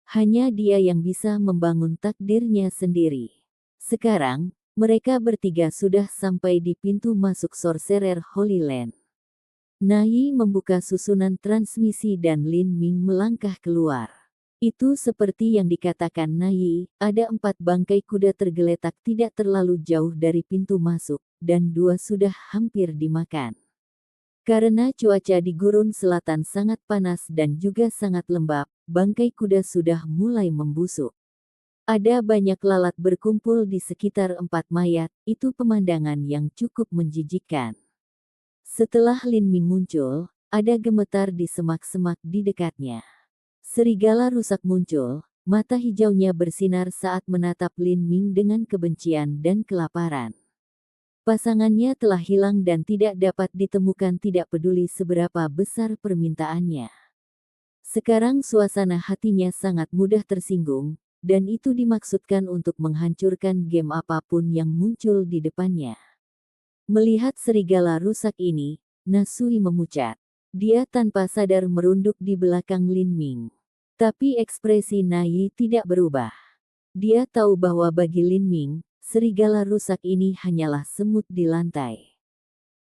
Hanya dia yang bisa membangun takdirnya sendiri. Sekarang, mereka bertiga sudah sampai di pintu masuk Sorcerer Holy Land. Nai membuka susunan transmisi dan Lin Ming melangkah keluar. Itu seperti yang dikatakan Nai, ada 4 bangkai kuda tergeletak tidak terlalu jauh dari pintu masuk, dan 2 sudah hampir dimakan. Karena cuaca di Gurun Selatan sangat panas dan juga sangat lembab, bangkai kuda sudah mulai membusuk. Ada banyak lalat berkumpul di sekitar 4 mayat, itu pemandangan yang cukup menjijikkan. Setelah Lin Ming muncul, ada gemetar di semak-semak di dekatnya. Serigala rusak muncul, mata hijaunya bersinar saat menatap Lin Ming dengan kebencian dan kelaparan. Pasangannya telah hilang dan tidak dapat ditemukan tidak peduli seberapa besar permintaannya. Sekarang suasana hatinya sangat mudah tersinggung, dan itu dimaksudkan untuk menghancurkan game apapun yang muncul di depannya. Melihat serigala rusak ini, Nasui memucat. Dia tanpa sadar merunduk di belakang Lin Ming. Tapi ekspresi Nai tidak berubah. Dia tahu bahwa bagi Lin Ming, serigala rusak ini hanyalah semut di lantai.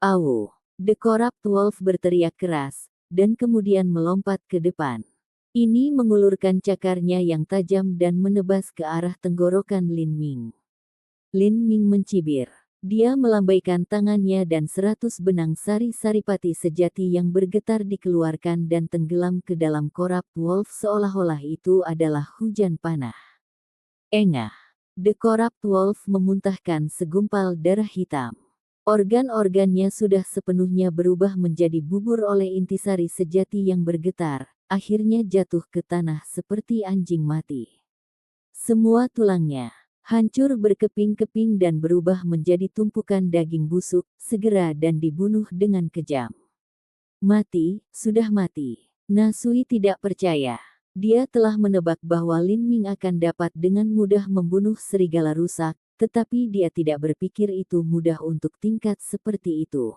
Au! The Corrupt Wolf berteriak keras, dan kemudian melompat ke depan. Ini mengulurkan cakarnya yang tajam dan menebas ke arah tenggorokan Lin Ming. Lin Ming mencibir. Dia melambaikan tangannya dan 100 benang sari saripati sejati yang bergetar dikeluarkan dan tenggelam ke dalam Corrupt Wolf seolah-olah itu adalah hujan panah. Engah! The Corrupt Wolf memuntahkan segumpal darah hitam. Organ-organnya sudah sepenuhnya berubah menjadi bubur oleh intisari sejati yang bergetar, akhirnya jatuh ke tanah seperti anjing mati. Semua tulangnya hancur berkeping-keping dan berubah menjadi tumpukan daging busuk, segera dan dibunuh dengan kejam. Mati, sudah mati. Nasui tidak percaya. Dia telah menebak bahwa Lin Ming akan dapat dengan mudah membunuh serigala rusak, tetapi dia tidak berpikir itu mudah untuk tingkat seperti itu.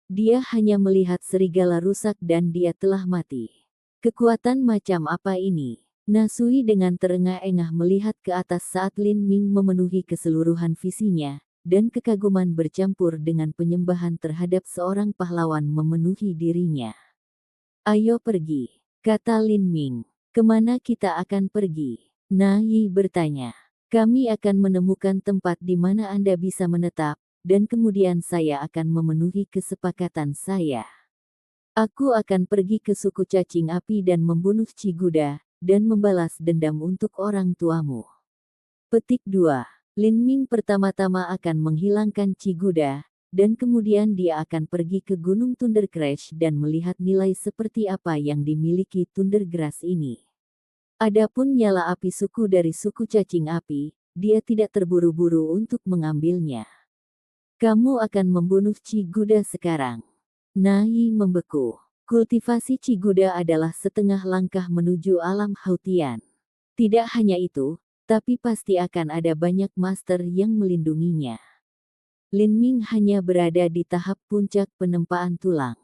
Dia hanya melihat serigala rusak dan dia telah mati. Kekuatan macam apa ini? Nasui dengan terengah-engah melihat ke atas saat Lin Ming memenuhi keseluruhan visinya, dan kekaguman bercampur dengan penyembahan terhadap seorang pahlawan memenuhi dirinya. Ayo pergi. kata Lin Ming. Kemana kita akan pergi? Na Yi bertanya. Kami akan menemukan tempat di mana Anda bisa menetap, dan kemudian saya akan memenuhi kesepakatan saya. Aku akan pergi ke suku cacing api dan membunuh Ciguda, dan membalas dendam untuk orang tuamu. Petik 2. Lin Ming pertama-tama akan menghilangkan Ciguda, dan kemudian dia akan pergi ke Gunung Thundercrash dan melihat nilai seperti apa yang dimiliki Thundergrass ini. Adapun nyala api suku dari suku cacing api, dia tidak terburu-buru untuk mengambilnya. Kamu akan membunuh Ciguda sekarang. Na Yi membeku. Kultivasi Ciguda adalah setengah langkah menuju alam Hautian. Tidak hanya itu, tapi pasti akan ada banyak master yang melindunginya. Lin Ming hanya berada di tahap puncak penempaan tulang.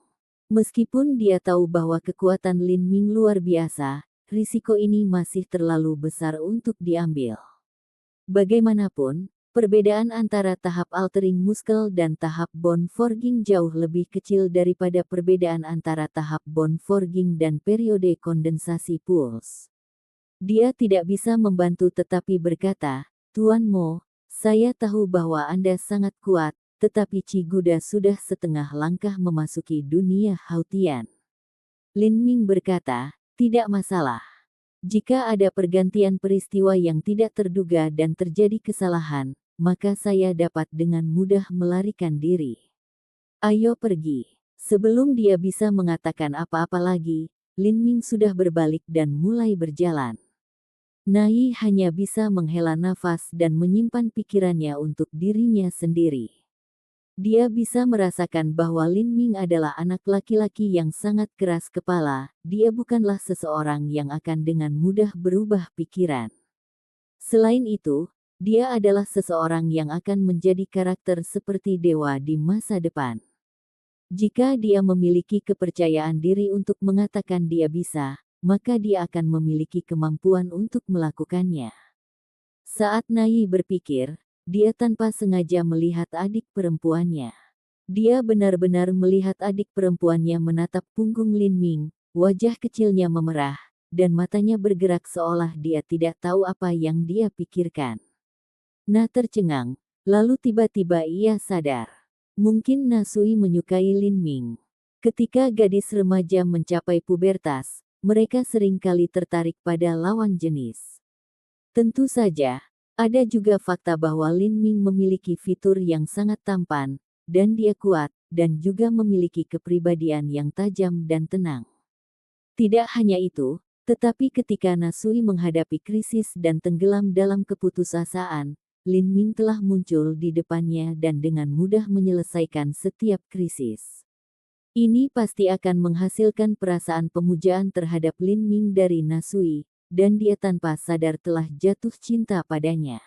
Meskipun dia tahu bahwa kekuatan Lin Ming luar biasa, risiko ini masih terlalu besar untuk diambil. Bagaimanapun, perbedaan antara tahap altering muscle dan tahap bone forging jauh lebih kecil daripada perbedaan antara tahap bone forging dan periode kondensasi pulse. Dia tidak bisa membantu tetapi berkata, Tuan Mo, saya tahu bahwa Anda sangat kuat, tetapi Ciguda sudah setengah langkah memasuki dunia Hautian. Lin Ming berkata, tidak masalah. Jika ada pergantian peristiwa yang tidak terduga dan terjadi kesalahan, maka saya dapat dengan mudah melarikan diri. Ayo pergi. Sebelum dia bisa mengatakan apa-apa lagi, Lin Ming sudah berbalik dan mulai berjalan. Na Yi hanya bisa menghela nafas dan menyimpan pikirannya untuk dirinya sendiri. Dia bisa merasakan bahwa Lin Ming adalah anak laki-laki yang sangat keras kepala, dia bukanlah seseorang yang akan dengan mudah berubah pikiran. Selain itu, dia adalah seseorang yang akan menjadi karakter seperti dewa di masa depan. Jika dia memiliki kepercayaan diri untuk mengatakan dia bisa, maka dia akan memiliki kemampuan untuk melakukannya. Saat Na Yi berpikir, dia tanpa sengaja melihat adik perempuannya. Dia benar-benar melihat adik perempuannya menatap punggung Lin Ming, wajah kecilnya memerah, dan matanya bergerak seolah dia tidak tahu apa yang dia pikirkan. Na tercengang, lalu tiba-tiba ia sadar. Mungkin Na Sui menyukai Lin Ming. Ketika gadis remaja mencapai pubertas, mereka seringkali tertarik pada lawan jenis. Tentu saja, ada juga fakta bahwa Lin Ming memiliki fitur yang sangat tampan, dan dia kuat, dan juga memiliki kepribadian yang tajam dan tenang. Tidak hanya itu, tetapi ketika Na Sui menghadapi krisis dan tenggelam dalam keputusasaan, Lin Ming telah muncul di depannya dan dengan mudah menyelesaikan setiap krisis. Ini pasti akan menghasilkan perasaan pemujaan terhadap Lin Ming dari Na Sui, dan dia tanpa sadar telah jatuh cinta padanya.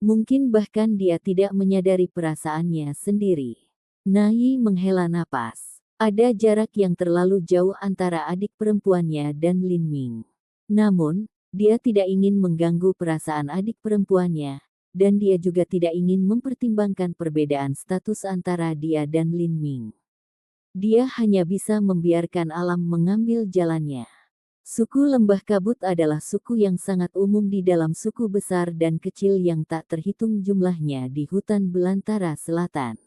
Mungkin bahkan dia tidak menyadari perasaannya sendiri. Na Yi menghela napas. Ada jarak yang terlalu jauh antara adik perempuannya dan Lin Ming. Namun, dia tidak ingin mengganggu perasaan adik perempuannya, dan dia juga tidak ingin mempertimbangkan perbedaan status antara dia dan Lin Ming. Dia hanya bisa membiarkan alam mengambil jalannya. Suku Lembah Kabut adalah suku yang sangat umum di dalam suku besar dan kecil yang tak terhitung jumlahnya di hutan belantara selatan.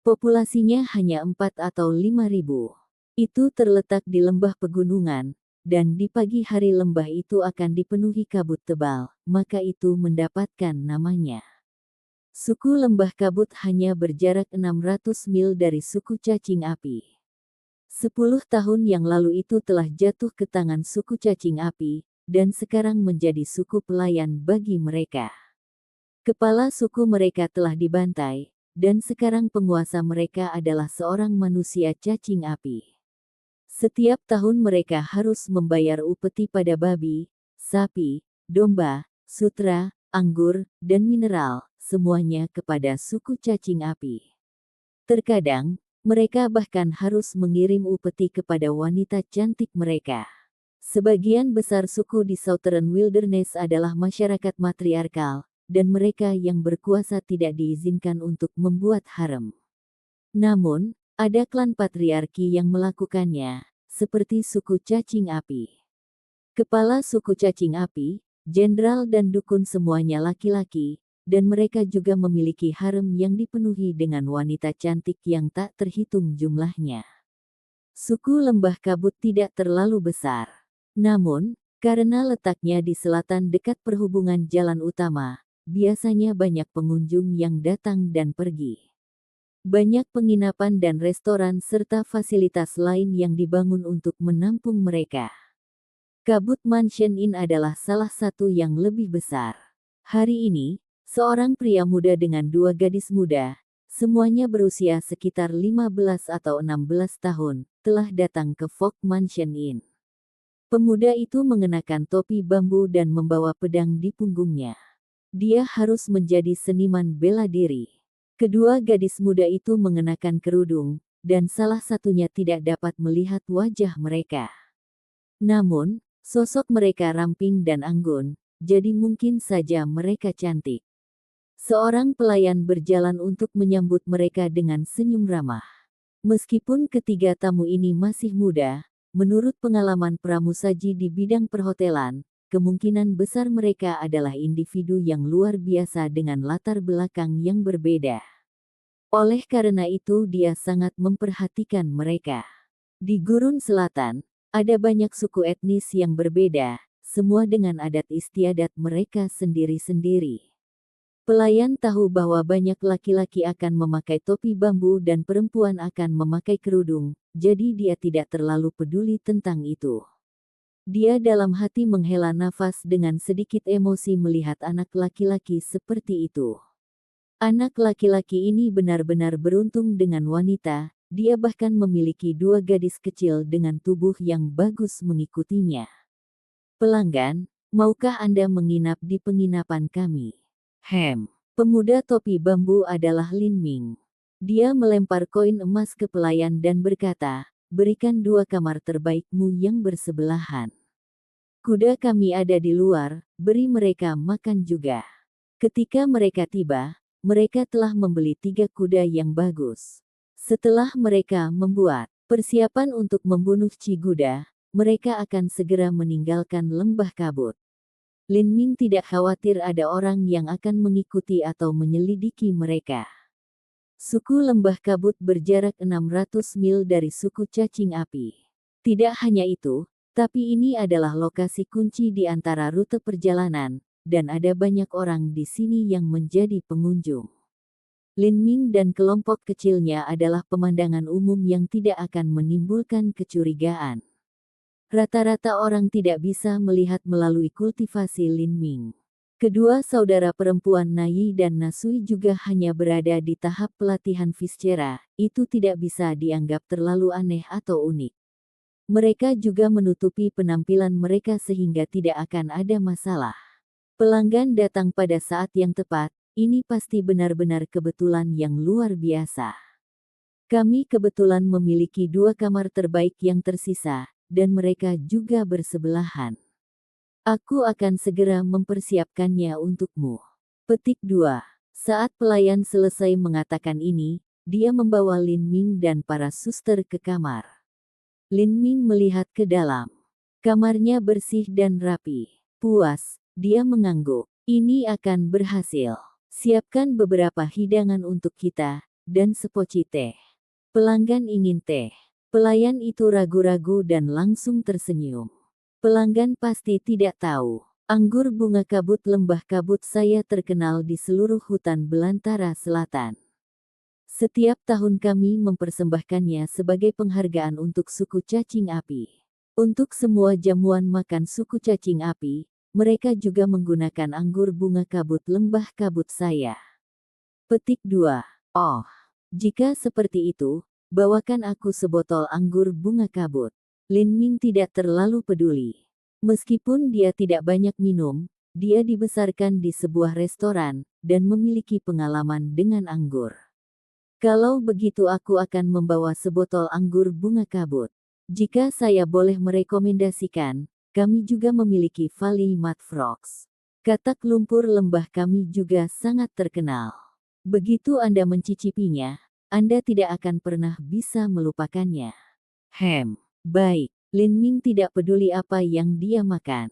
Populasinya hanya 4 atau 5.000. Itu terletak di lembah pegunungan, dan di pagi hari lembah itu akan dipenuhi kabut tebal, maka itu mendapatkan namanya. Suku Lembah Kabut hanya berjarak 600 mil dari suku Cacing Api. 10 tahun yang lalu itu telah jatuh ke tangan suku Cacing Api, dan sekarang menjadi suku pelayan bagi mereka. Kepala suku mereka telah dibantai, dan sekarang penguasa mereka adalah seorang manusia cacing api. Setiap tahun mereka harus membayar upeti pada babi, sapi, domba, sutra, anggur, dan mineral, semuanya kepada suku Cacing Api. Terkadang, mereka bahkan harus mengirim upeti kepada wanita cantik mereka. Sebagian besar suku di Southern Wilderness adalah masyarakat matriarkal, dan mereka yang berkuasa tidak diizinkan untuk membuat harem. Namun, ada klan patriarki yang melakukannya, seperti suku cacing api. Kepala suku cacing api, jenderal dan dukun semuanya laki-laki, dan mereka juga memiliki harem yang dipenuhi dengan wanita cantik yang tak terhitung jumlahnya. Suku Lembah Kabut tidak terlalu besar. Namun, karena letaknya di selatan dekat perhubungan jalan utama, biasanya banyak pengunjung yang datang dan pergi. Banyak penginapan dan restoran serta fasilitas lain yang dibangun untuk menampung mereka. Kabut Mansion Inn adalah salah satu yang lebih besar. Hari ini, seorang pria muda dengan dua gadis muda, semuanya berusia sekitar 15 atau 16 tahun, telah datang ke Fog Mansion Inn. Pemuda itu mengenakan topi bambu dan membawa pedang di punggungnya. Dia harus menjadi seniman bela diri. Kedua gadis muda itu mengenakan kerudung, dan salah satunya tidak dapat melihat wajah mereka. Namun, sosok mereka ramping dan anggun, jadi mungkin saja mereka cantik. Seorang pelayan berjalan untuk menyambut mereka dengan senyum ramah. Meskipun ketiga tamu ini masih muda, menurut pengalaman pramusaji di bidang perhotelan, kemungkinan besar mereka adalah individu yang luar biasa dengan latar belakang yang berbeda. Oleh karena itu dia sangat memperhatikan mereka. Di Gurun Selatan, ada banyak suku etnis yang berbeda, semua dengan adat istiadat mereka sendiri-sendiri. Pelayan tahu bahwa banyak laki-laki akan memakai topi bambu dan perempuan akan memakai kerudung, jadi dia tidak terlalu peduli tentang itu. Dia dalam hati menghela nafas dengan sedikit emosi melihat anak laki-laki seperti itu. Anak laki-laki ini benar-benar beruntung dengan wanita. Dia bahkan memiliki dua gadis kecil dengan tubuh yang bagus mengikutinya. Pelanggan, maukah Anda menginap di penginapan kami? Pemuda topi bambu adalah Lin Ming. Dia melempar koin emas ke pelayan dan berkata, berikan 2 kamar terbaikmu yang bersebelahan. Kuda kami ada di luar, beri mereka makan juga. Ketika mereka tiba, mereka telah membeli 3 kuda yang bagus. Setelah mereka membuat persiapan untuk membunuh Ciguda, mereka akan segera meninggalkan Lembah Kabut. Lin Ming tidak khawatir ada orang yang akan mengikuti atau menyelidiki mereka. Suku Lembah Kabut berjarak 600 mil dari suku Cacing Api. Tidak hanya itu, tapi ini adalah lokasi kunci di antara rute perjalanan, dan ada banyak orang di sini yang menjadi pengunjung. Lin Ming dan kelompok kecilnya adalah pemandangan umum yang tidak akan menimbulkan kecurigaan. Rata-rata orang tidak bisa melihat melalui kultivasi Lin Ming. Kedua saudara perempuan Nayi dan Nasui juga hanya berada di tahap pelatihan Viscera, itu tidak bisa dianggap terlalu aneh atau unik. Mereka juga menutupi penampilan mereka sehingga tidak akan ada masalah. Pelanggan datang pada saat yang tepat. Ini pasti benar-benar kebetulan yang luar biasa. Kami kebetulan memiliki 2 kamar terbaik yang tersisa, dan mereka juga bersebelahan. Aku akan segera mempersiapkannya untukmu. Petik 2. Saat pelayan selesai mengatakan ini, dia membawa Lin Ming dan para suster ke kamar. Lin Ming melihat ke dalam. Kamarnya bersih dan rapi. Puas, dia mengangguk. Ini akan berhasil. Siapkan beberapa hidangan untuk kita, dan sepoci teh. Pelanggan ingin teh. Pelayan itu ragu-ragu dan langsung tersenyum. Pelanggan pasti tidak tahu. Anggur bunga kabut Lembah Kabut saya terkenal di seluruh hutan belantara selatan. Setiap tahun kami mempersembahkannya sebagai penghargaan untuk suku Cacing Api. Untuk semua jamuan makan suku Cacing Api, mereka juga menggunakan anggur bunga kabut Lembah Kabut saya. Petik 2. Oh, jika seperti itu, bawakan aku sebotol anggur bunga kabut. Lin Ming tidak terlalu peduli. Meskipun dia tidak banyak minum, dia dibesarkan di sebuah restoran, dan memiliki pengalaman dengan anggur. Kalau begitu aku akan membawa sebotol anggur bunga kabut. Jika saya boleh merekomendasikan, kami juga memiliki Valley Mud Frogs. Katak lumpur lembah kami juga sangat terkenal. Begitu Anda mencicipinya, Anda tidak akan pernah bisa melupakannya. Baik, Lin Ming tidak peduli apa yang dia makan.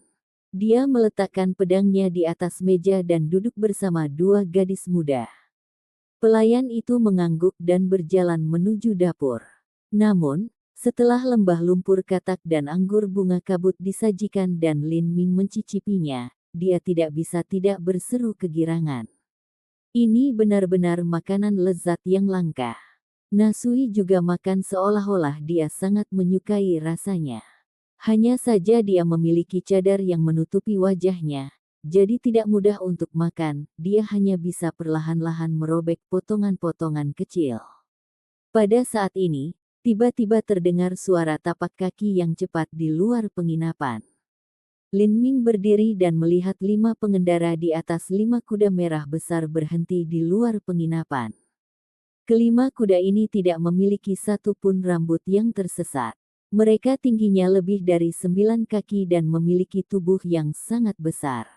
Dia meletakkan pedangnya di atas meja dan duduk bersama dua gadis muda. Pelayan itu mengangguk dan berjalan menuju dapur. Namun, setelah lembah lumpur katak dan anggur bunga kabut disajikan dan Lin Ming mencicipinya, dia tidak bisa tidak berseru kegirangan. Ini benar-benar makanan lezat yang langka. Nasui juga makan seolah-olah dia sangat menyukai rasanya. Hanya saja dia memiliki cadar yang menutupi wajahnya, jadi tidak mudah untuk makan, dia hanya bisa perlahan-lahan merobek potongan-potongan kecil. Pada saat ini, tiba-tiba terdengar suara tapak kaki yang cepat di luar penginapan. Lin Ming berdiri dan melihat 5 pengendara di atas 5 kuda merah besar berhenti di luar penginapan. Kelima kuda ini tidak memiliki satu pun rambut yang tersesat. Mereka tingginya lebih dari 9 kaki dan memiliki tubuh yang sangat besar.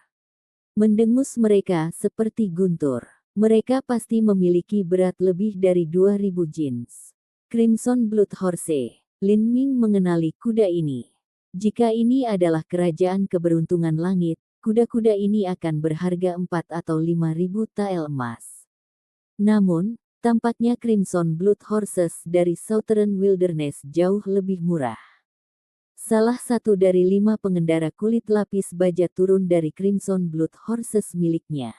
Mendengus mereka seperti guntur. Mereka pasti memiliki berat lebih dari 2000 jins. Crimson Blood Horse. Lin Ming mengenali kuda ini. Jika ini adalah kerajaan keberuntungan langit, kuda-kuda ini akan berharga 4 atau 5.000 tael emas. Namun, tampaknya Crimson Blood Horses dari Southern Wilderness jauh lebih murah. Salah satu dari 5 pengendara kulit lapis baja turun dari Crimson Blood Horses miliknya.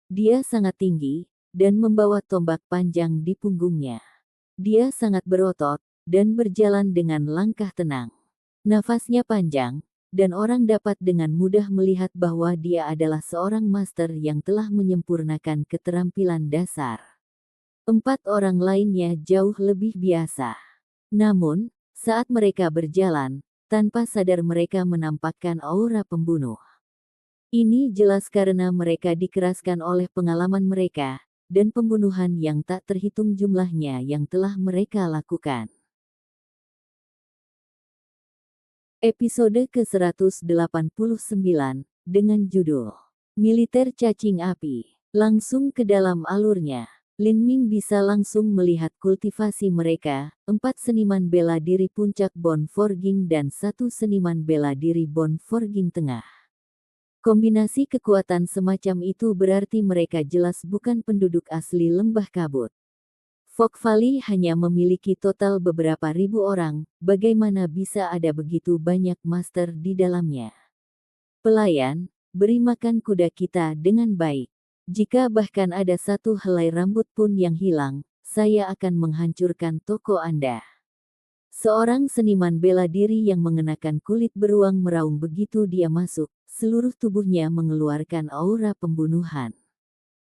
Dia sangat tinggi, dan membawa tombak panjang di punggungnya. Dia sangat berotot, dan berjalan dengan langkah tenang. Nafasnya panjang, dan orang dapat dengan mudah melihat bahwa dia adalah seorang master yang telah menyempurnakan keterampilan dasar. 4 orang lainnya jauh lebih biasa. Namun, saat mereka berjalan, tanpa sadar mereka menampakkan aura pembunuh. Ini jelas karena mereka dikeraskan oleh pengalaman mereka, dan pembunuhan yang tak terhitung jumlahnya yang telah mereka lakukan. Episode ke-189, dengan judul Militer Cacing Api. Langsung ke dalam alurnya. Lin Ming bisa langsung melihat kultivasi mereka, 4 seniman bela diri puncak Bon Forging dan 1 seniman bela diri Bon Forging Tengah. Kombinasi kekuatan semacam itu berarti mereka jelas bukan penduduk asli lembah kabut. Fog Valley hanya memiliki total beberapa ribu orang, bagaimana bisa ada begitu banyak master di dalamnya? Pelayan, beri makan kuda kita dengan baik. Jika bahkan ada satu helai rambut pun yang hilang, saya akan menghancurkan toko Anda. Seorang seniman bela diri yang mengenakan kulit beruang meraung begitu dia masuk, seluruh tubuhnya mengeluarkan aura pembunuhan.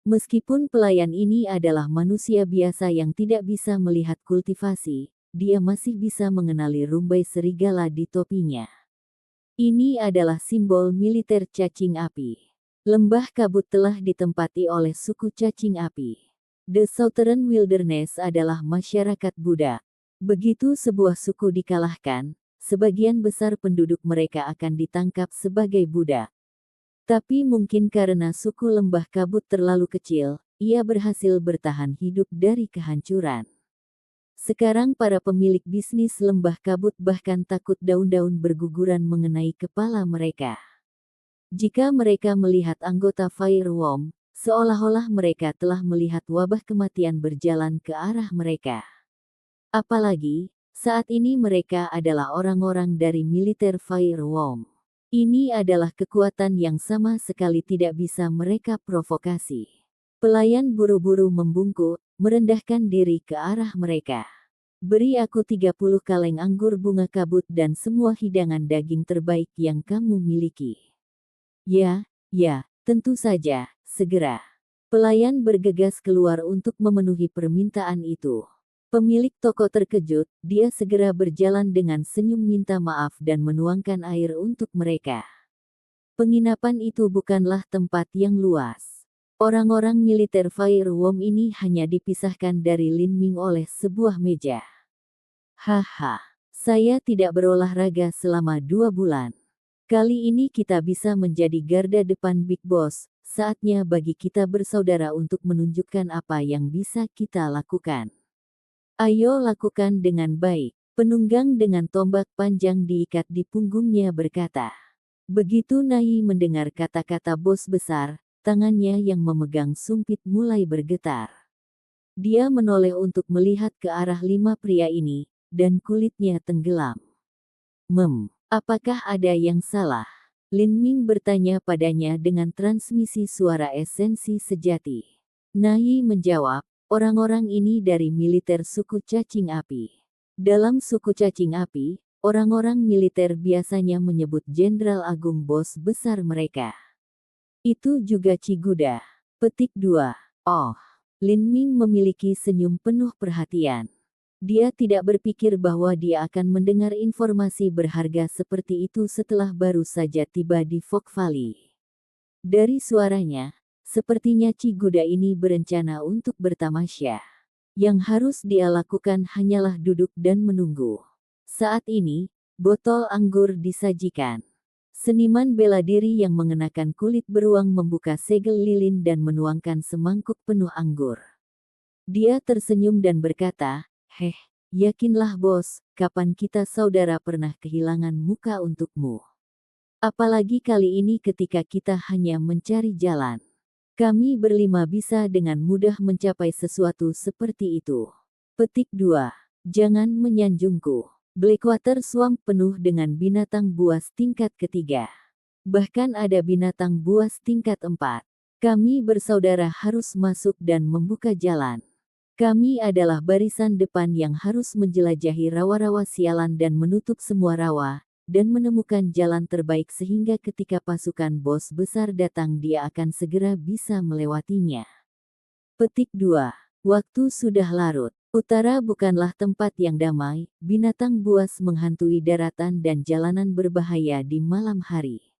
Meskipun pelayan ini adalah manusia biasa yang tidak bisa melihat kultivasi, dia masih bisa mengenali rumbai serigala di topinya. Ini adalah simbol militer cacing api. Lembah kabut telah ditempati oleh suku cacing api. The Southern Wilderness adalah masyarakat budak. Begitu sebuah suku dikalahkan, sebagian besar penduduk mereka akan ditangkap sebagai budak. Tapi mungkin karena suku lembah kabut terlalu kecil, ia berhasil bertahan hidup dari kehancuran. Sekarang para pemilik bisnis lembah kabut bahkan takut daun-daun berguguran mengenai kepala mereka. Jika mereka melihat anggota Fireworm, seolah-olah mereka telah melihat wabah kematian berjalan ke arah mereka. Apalagi, saat ini mereka adalah orang-orang dari militer Fireworm. Ini adalah kekuatan yang sama sekali tidak bisa mereka provokasi. Pelayan buru-buru membungkuk, merendahkan diri ke arah mereka. Beri aku 30 kaleng anggur bunga kabut dan semua hidangan daging terbaik yang kamu miliki. Ya, tentu saja, segera. Pelayan bergegas keluar untuk memenuhi permintaan itu. Pemilik toko terkejut, dia segera berjalan dengan senyum minta maaf dan menuangkan air untuk mereka. Penginapan itu bukanlah tempat yang luas. Orang-orang militer Fireworm ini hanya dipisahkan dari Lin Ming oleh sebuah meja. Haha, saya tidak berolahraga selama 2 bulan. Kali ini kita bisa menjadi garda depan Big Boss, saatnya bagi kita bersaudara untuk menunjukkan apa yang bisa kita lakukan. Ayo lakukan dengan baik. Penunggang dengan tombak panjang diikat di punggungnya berkata. Begitu Nai mendengar kata-kata bos besar, tangannya yang memegang sumpit mulai bergetar. Dia menoleh untuk melihat ke arah 5 pria ini, dan kulitnya tenggelam. Apakah ada yang salah? Lin Ming bertanya padanya dengan transmisi suara esensi sejati. Nai menjawab, orang-orang ini dari militer suku cacing api. Dalam suku cacing api, orang-orang militer biasanya menyebut Jenderal Agung bos besar mereka. Itu juga Ciguda. Petik 2. Oh, Lin Ming memiliki senyum penuh perhatian. Dia tidak berpikir bahwa dia akan mendengar informasi berharga seperti itu setelah baru saja tiba di Fog Valley. Dari suaranya, sepertinya Ciguda ini berencana untuk bertamasya. Yang harus dia lakukan hanyalah duduk dan menunggu. Saat ini, botol anggur disajikan. Seniman bela diri yang mengenakan kulit beruang membuka segel lilin dan menuangkan semangkuk penuh anggur. Dia tersenyum dan berkata, yakinlah bos, kapan kita saudara pernah kehilangan muka untukmu. Apalagi kali ini ketika kita hanya mencari jalan. Kami berlima bisa dengan mudah mencapai sesuatu seperti itu. Petik 2. Jangan menyanjungku. Blackwater Swamp penuh dengan binatang buas tingkat ketiga. Bahkan ada binatang buas tingkat 4. Kami bersaudara harus masuk dan membuka jalan. Kami adalah barisan depan yang harus menjelajahi rawa-rawa sialan dan menutup semua rawa, dan menemukan jalan terbaik sehingga ketika pasukan bos besar datang dia akan segera bisa melewatinya. Petik 2. Waktu sudah larut. Utara bukanlah tempat yang damai, binatang buas menghantui daratan dan jalanan berbahaya di malam hari.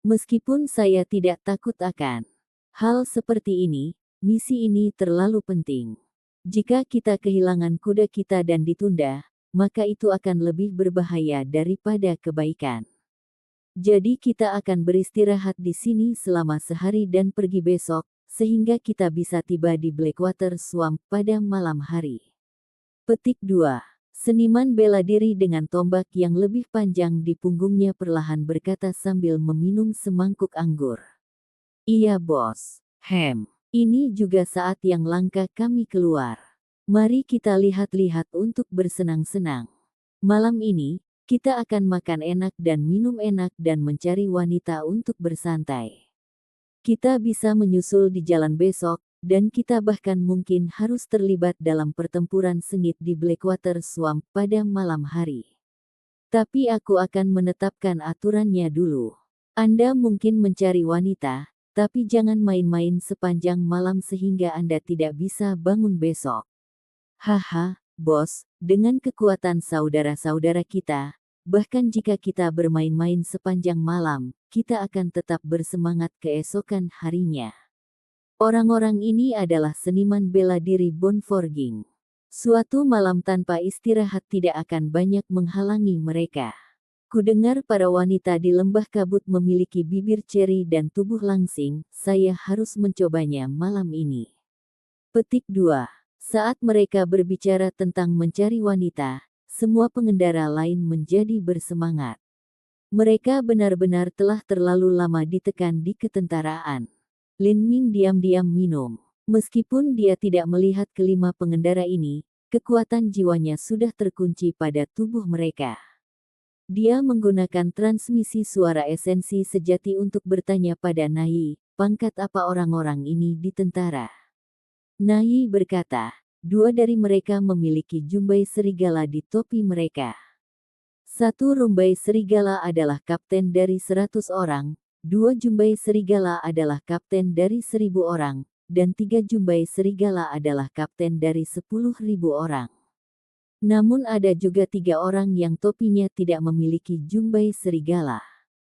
Meskipun saya tidak takut akan hal seperti ini, misi ini terlalu penting. Jika kita kehilangan kuda kita dan ditunda, maka itu akan lebih berbahaya daripada kebaikan. Jadi kita akan beristirahat di sini selama sehari dan pergi besok, sehingga kita bisa tiba di Blackwater Swamp pada malam hari. Petik 2. Seniman bela diri dengan tombak yang lebih panjang di punggungnya perlahan berkata sambil meminum semangkuk anggur. Iya bos. Ini juga saat yang langka kami keluar. Mari kita lihat-lihat untuk bersenang-senang. Malam ini, kita akan makan enak dan minum enak dan mencari wanita untuk bersantai. Kita bisa menyusul di jalan besok, dan kita bahkan mungkin harus terlibat dalam pertempuran sengit di Blackwater Swamp pada malam hari. Tapi aku akan menetapkan aturannya dulu. Anda mungkin mencari wanita, tapi jangan main-main sepanjang malam sehingga Anda tidak bisa bangun besok. Haha, bos, dengan kekuatan saudara-saudara kita, bahkan jika kita bermain-main sepanjang malam, kita akan tetap bersemangat keesokan harinya. Orang-orang ini adalah seniman bela diri Bonforging. Suatu malam tanpa istirahat tidak akan banyak menghalangi mereka. Kudengar para wanita di lembah kabut memiliki bibir ceri dan tubuh langsing, saya harus mencobanya malam ini. Petik 2. Saat mereka berbicara tentang mencari wanita, semua pengendara lain menjadi bersemangat. Mereka benar-benar telah terlalu lama ditekan di ketentaraan. Lin Ming diam-diam minum. Meskipun dia tidak melihat kelima pengendara ini, kekuatan jiwanya sudah terkunci pada tubuh mereka. Dia menggunakan transmisi suara esensi sejati untuk bertanya pada Nai, pangkat apa orang-orang ini di tentara. Nai berkata, 2 dari mereka memiliki jumbai serigala di topi mereka. 1 rumbai serigala adalah kapten dari 100 orang, 2 jumbai serigala adalah kapten dari 1000 orang, dan 3 jumbai serigala adalah kapten dari 10.000 orang. Namun ada juga 3 orang yang topinya tidak memiliki jumbai serigala.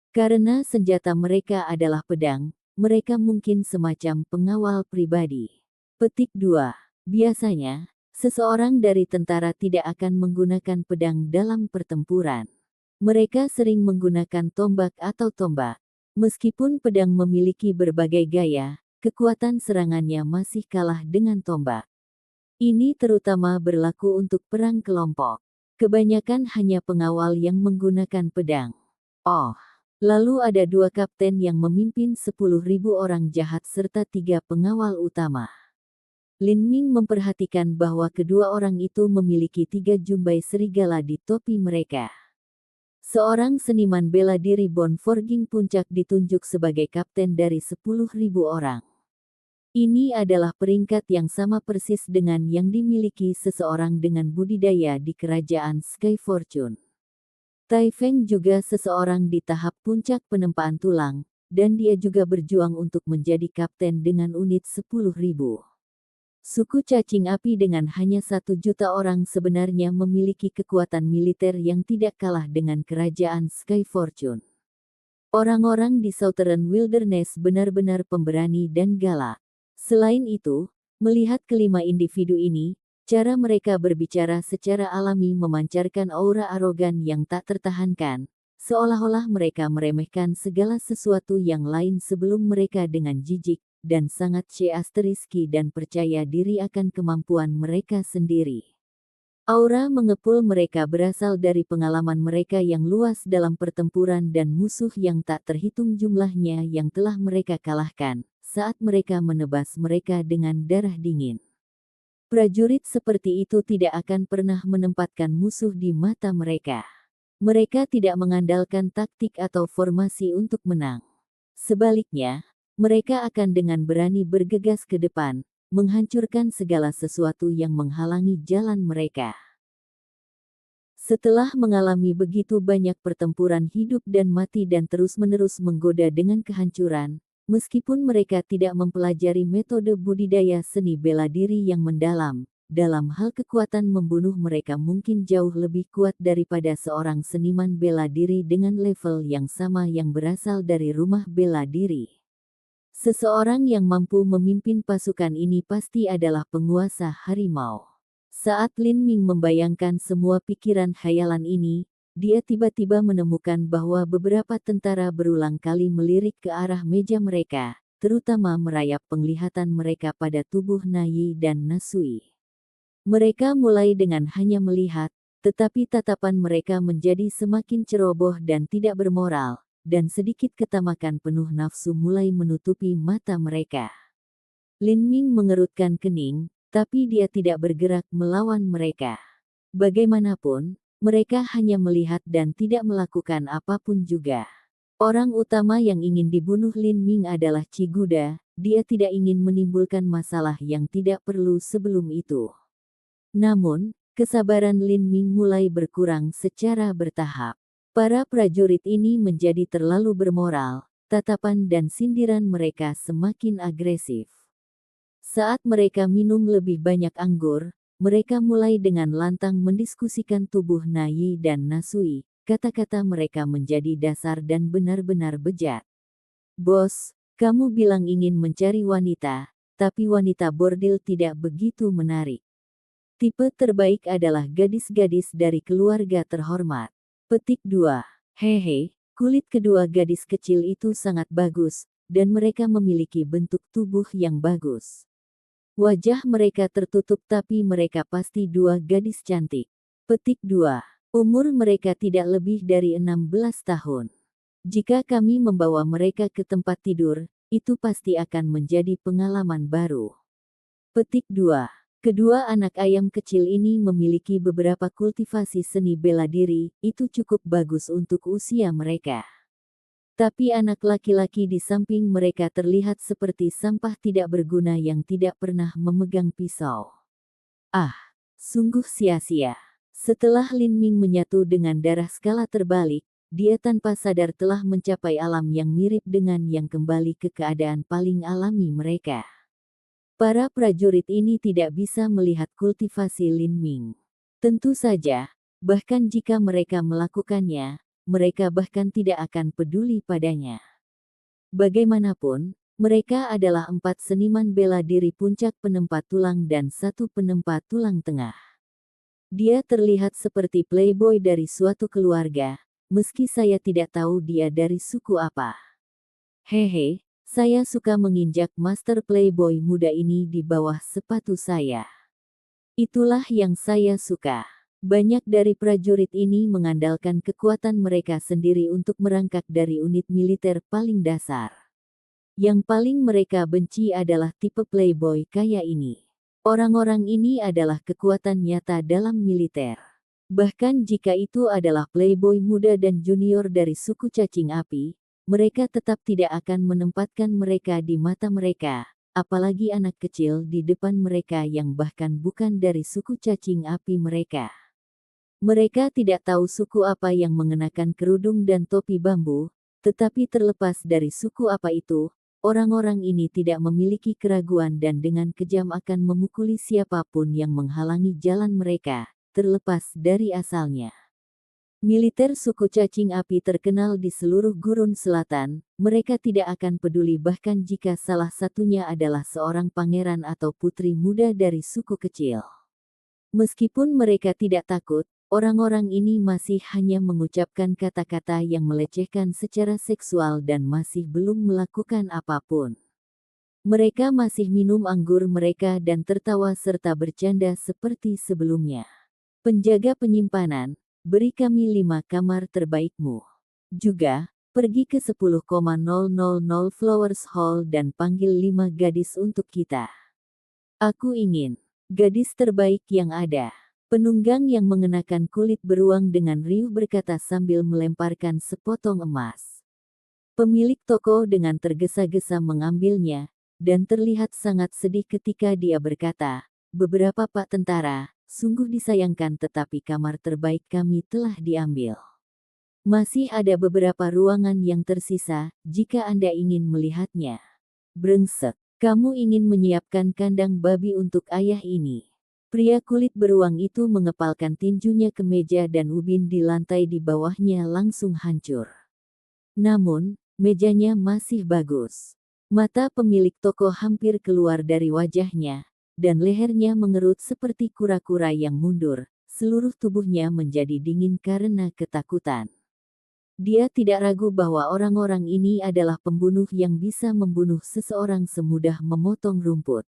Karena senjata mereka adalah pedang, mereka mungkin semacam pengawal pribadi. Petik 2. Biasanya, seseorang dari tentara tidak akan menggunakan pedang dalam pertempuran. Mereka sering menggunakan tombak atau tombak. Meskipun pedang memiliki berbagai gaya, kekuatan serangannya masih kalah dengan tombak. Ini terutama berlaku untuk perang kelompok. Kebanyakan hanya pengawal yang menggunakan pedang. Oh, lalu ada 2 kapten yang memimpin 10.000 orang jahat serta 3 pengawal utama. Lin Ming memperhatikan bahwa kedua orang itu memiliki 3 jumbai serigala di topi mereka. Seorang seniman bela diri Bon Forging Puncak ditunjuk sebagai kapten dari 10.000 orang. Ini adalah peringkat yang sama persis dengan yang dimiliki seseorang dengan budidaya di kerajaan Sky Fortune. Tai Feng juga seseorang di tahap puncak penempaan tulang, dan dia juga berjuang untuk menjadi kapten dengan unit 10.000. Suku cacing api dengan hanya 1 juta orang sebenarnya memiliki kekuatan militer yang tidak kalah dengan kerajaan Sky Fortune. Orang-orang di Southern Wilderness benar-benar pemberani dan galak. Selain itu, melihat kelima individu ini, cara mereka berbicara secara alami memancarkan aura arogan yang tak tertahankan, seolah-olah mereka meremehkan segala sesuatu yang lain sebelum mereka dengan jijik, dan sangat asteriski dan percaya diri akan kemampuan mereka sendiri. Aura mengepul mereka berasal dari pengalaman mereka yang luas dalam pertempuran dan musuh yang tak terhitung jumlahnya yang telah mereka kalahkan, saat mereka menebas mereka dengan darah dingin. Prajurit seperti itu tidak akan pernah menempatkan musuh di mata mereka. Mereka tidak mengandalkan taktik atau formasi untuk menang. Sebaliknya, mereka akan dengan berani bergegas ke depan, menghancurkan segala sesuatu yang menghalangi jalan mereka. Setelah mengalami begitu banyak pertempuran hidup dan mati dan terus-menerus menggoda dengan kehancuran, meskipun mereka tidak mempelajari metode budidaya seni bela diri yang mendalam, dalam hal kekuatan membunuh mereka mungkin jauh lebih kuat daripada seorang seniman bela diri dengan level yang sama yang berasal dari rumah bela diri. Seseorang yang mampu memimpin pasukan ini pasti adalah penguasa harimau. Saat Lin Ming membayangkan semua pikiran khayalan ini, dia tiba-tiba menemukan bahwa beberapa tentara berulang kali melirik ke arah meja mereka, terutama merayap penglihatan mereka pada tubuh Nayi dan Nasui. Mereka mulai dengan hanya melihat, tetapi tatapan mereka menjadi semakin ceroboh dan tidak bermoral, dan sedikit ketamakan penuh nafsu mulai menutupi mata mereka. Lin Ming mengerutkan kening, tapi dia tidak bergerak melawan mereka. Bagaimanapun, mereka hanya melihat dan tidak melakukan apapun juga. Orang utama yang ingin dibunuh Lin Ming adalah Chi Guda, dia tidak ingin menimbulkan masalah yang tidak perlu sebelum itu. Namun, kesabaran Lin Ming mulai berkurang secara bertahap. Para prajurit ini menjadi terlalu bermoral, tatapan dan sindiran mereka semakin agresif. Saat mereka minum lebih banyak anggur, mereka mulai dengan lantang mendiskusikan tubuh Nayi dan Nasui. Kata-kata mereka menjadi dasar dan benar-benar bejat. Bos, kamu bilang ingin mencari wanita, tapi wanita bordil tidak begitu menarik. Tipe terbaik adalah gadis-gadis dari keluarga terhormat. Petik 2. Hehe, kulit kedua gadis kecil itu sangat bagus, dan mereka memiliki bentuk tubuh yang bagus. Wajah mereka tertutup tapi mereka pasti 2 gadis cantik. Petik 2. Umur mereka tidak lebih dari 16 tahun. Jika kami membawa mereka ke tempat tidur, itu pasti akan menjadi pengalaman baru. Petik 2. Kedua anak ayam kecil ini memiliki beberapa kultivasi seni bela diri, itu cukup bagus untuk usia mereka. Tapi anak laki-laki di samping mereka terlihat seperti sampah tidak berguna yang tidak pernah memegang pisau. Ah, sungguh sia-sia. Setelah Lin Ming menyatu dengan darah skala terbalik, dia tanpa sadar telah mencapai alam yang mirip dengan yang kembali ke keadaan paling alami mereka. Para prajurit ini tidak bisa melihat kultivasi Lin Ming. Tentu saja, bahkan jika mereka melakukannya, mereka bahkan tidak akan peduli padanya. Bagaimanapun, mereka adalah 4 seniman bela diri puncak penempat tulang dan 1 penempat tulang tengah. Dia terlihat seperti playboy dari suatu keluarga, meski saya tidak tahu dia dari suku apa. Hehe, saya suka menginjak master playboy muda ini di bawah sepatu saya. Itulah yang saya suka. Banyak dari prajurit ini mengandalkan kekuatan mereka sendiri untuk merangkak dari unit militer paling dasar. Yang paling mereka benci adalah tipe playboy kaya ini. Orang-orang ini adalah kekuatan nyata dalam militer. Bahkan jika itu adalah playboy muda dan junior dari suku cacing api, mereka tetap tidak akan menempatkan mereka di mata mereka, apalagi anak kecil di depan mereka yang bahkan bukan dari suku cacing api mereka. Mereka tidak tahu suku apa yang mengenakan kerudung dan topi bambu, tetapi terlepas dari suku apa itu, orang-orang ini tidak memiliki keraguan dan dengan kejam akan memukuli siapapun yang menghalangi jalan mereka, terlepas dari asalnya. Militer suku cacing api terkenal di seluruh gurun selatan, mereka tidak akan peduli bahkan jika salah satunya adalah seorang pangeran atau putri muda dari suku kecil. Meskipun mereka tidak takut, orang-orang ini masih hanya mengucapkan kata-kata yang melecehkan secara seksual dan masih belum melakukan apapun. Mereka masih minum anggur mereka dan tertawa serta bercanda seperti sebelumnya. Penjaga penyimpanan, beri kami 5 kamar terbaikmu. Juga, pergi ke 10,000 Flowers Hall dan panggil 5 gadis untuk kita. Aku ingin gadis terbaik yang ada. Penunggang yang mengenakan kulit beruang dengan riuh berkata sambil melemparkan sepotong emas. Pemilik toko dengan tergesa-gesa mengambilnya, dan terlihat sangat sedih ketika dia berkata, "Beberapa Pak Tentara, sungguh disayangkan tetapi kamar terbaik kami telah diambil. Masih ada beberapa ruangan yang tersisa, jika Anda ingin melihatnya." Brengsek, kamu ingin menyiapkan kandang babi untuk ayah ini. Pria kulit beruang itu mengepalkan tinjunya ke meja dan ubin di lantai di bawahnya langsung hancur. Namun, mejanya masih bagus. Mata pemilik toko hampir keluar dari wajahnya, dan lehernya mengerut seperti kura-kura yang mundur, seluruh tubuhnya menjadi dingin karena ketakutan. Dia tidak ragu bahwa orang-orang ini adalah pembunuh yang bisa membunuh seseorang semudah memotong rumput.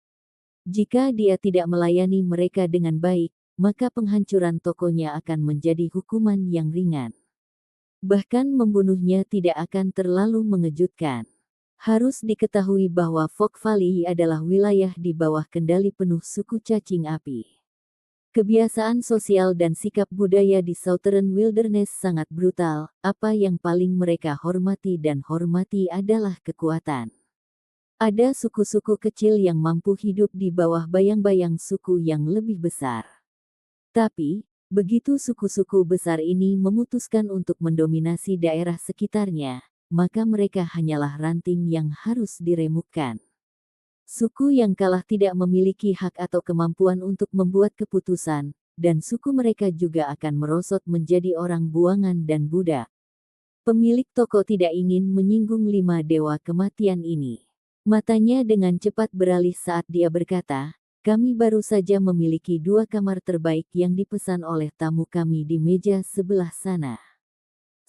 Jika dia tidak melayani mereka dengan baik, maka penghancuran tokonya akan menjadi hukuman yang ringan. Bahkan membunuhnya tidak akan terlalu mengejutkan. Harus diketahui bahwa Fog Valley adalah wilayah di bawah kendali penuh suku cacing api. Kebiasaan sosial dan sikap budaya di Southern Wilderness sangat brutal, apa yang paling mereka hormati adalah kekuatan. Ada suku-suku kecil yang mampu hidup di bawah bayang-bayang suku yang lebih besar. Tapi, begitu suku-suku besar ini memutuskan untuk mendominasi daerah sekitarnya, maka mereka hanyalah ranting yang harus diremukkan. Suku yang kalah tidak memiliki hak atau kemampuan untuk membuat keputusan, dan suku mereka juga akan merosot menjadi orang buangan dan budak. Pemilik toko tidak ingin menyinggung 5 dewa kematian ini. Matanya dengan cepat beralih saat dia berkata, "Kami baru saja memiliki 2 kamar terbaik yang dipesan oleh tamu kami di meja sebelah sana.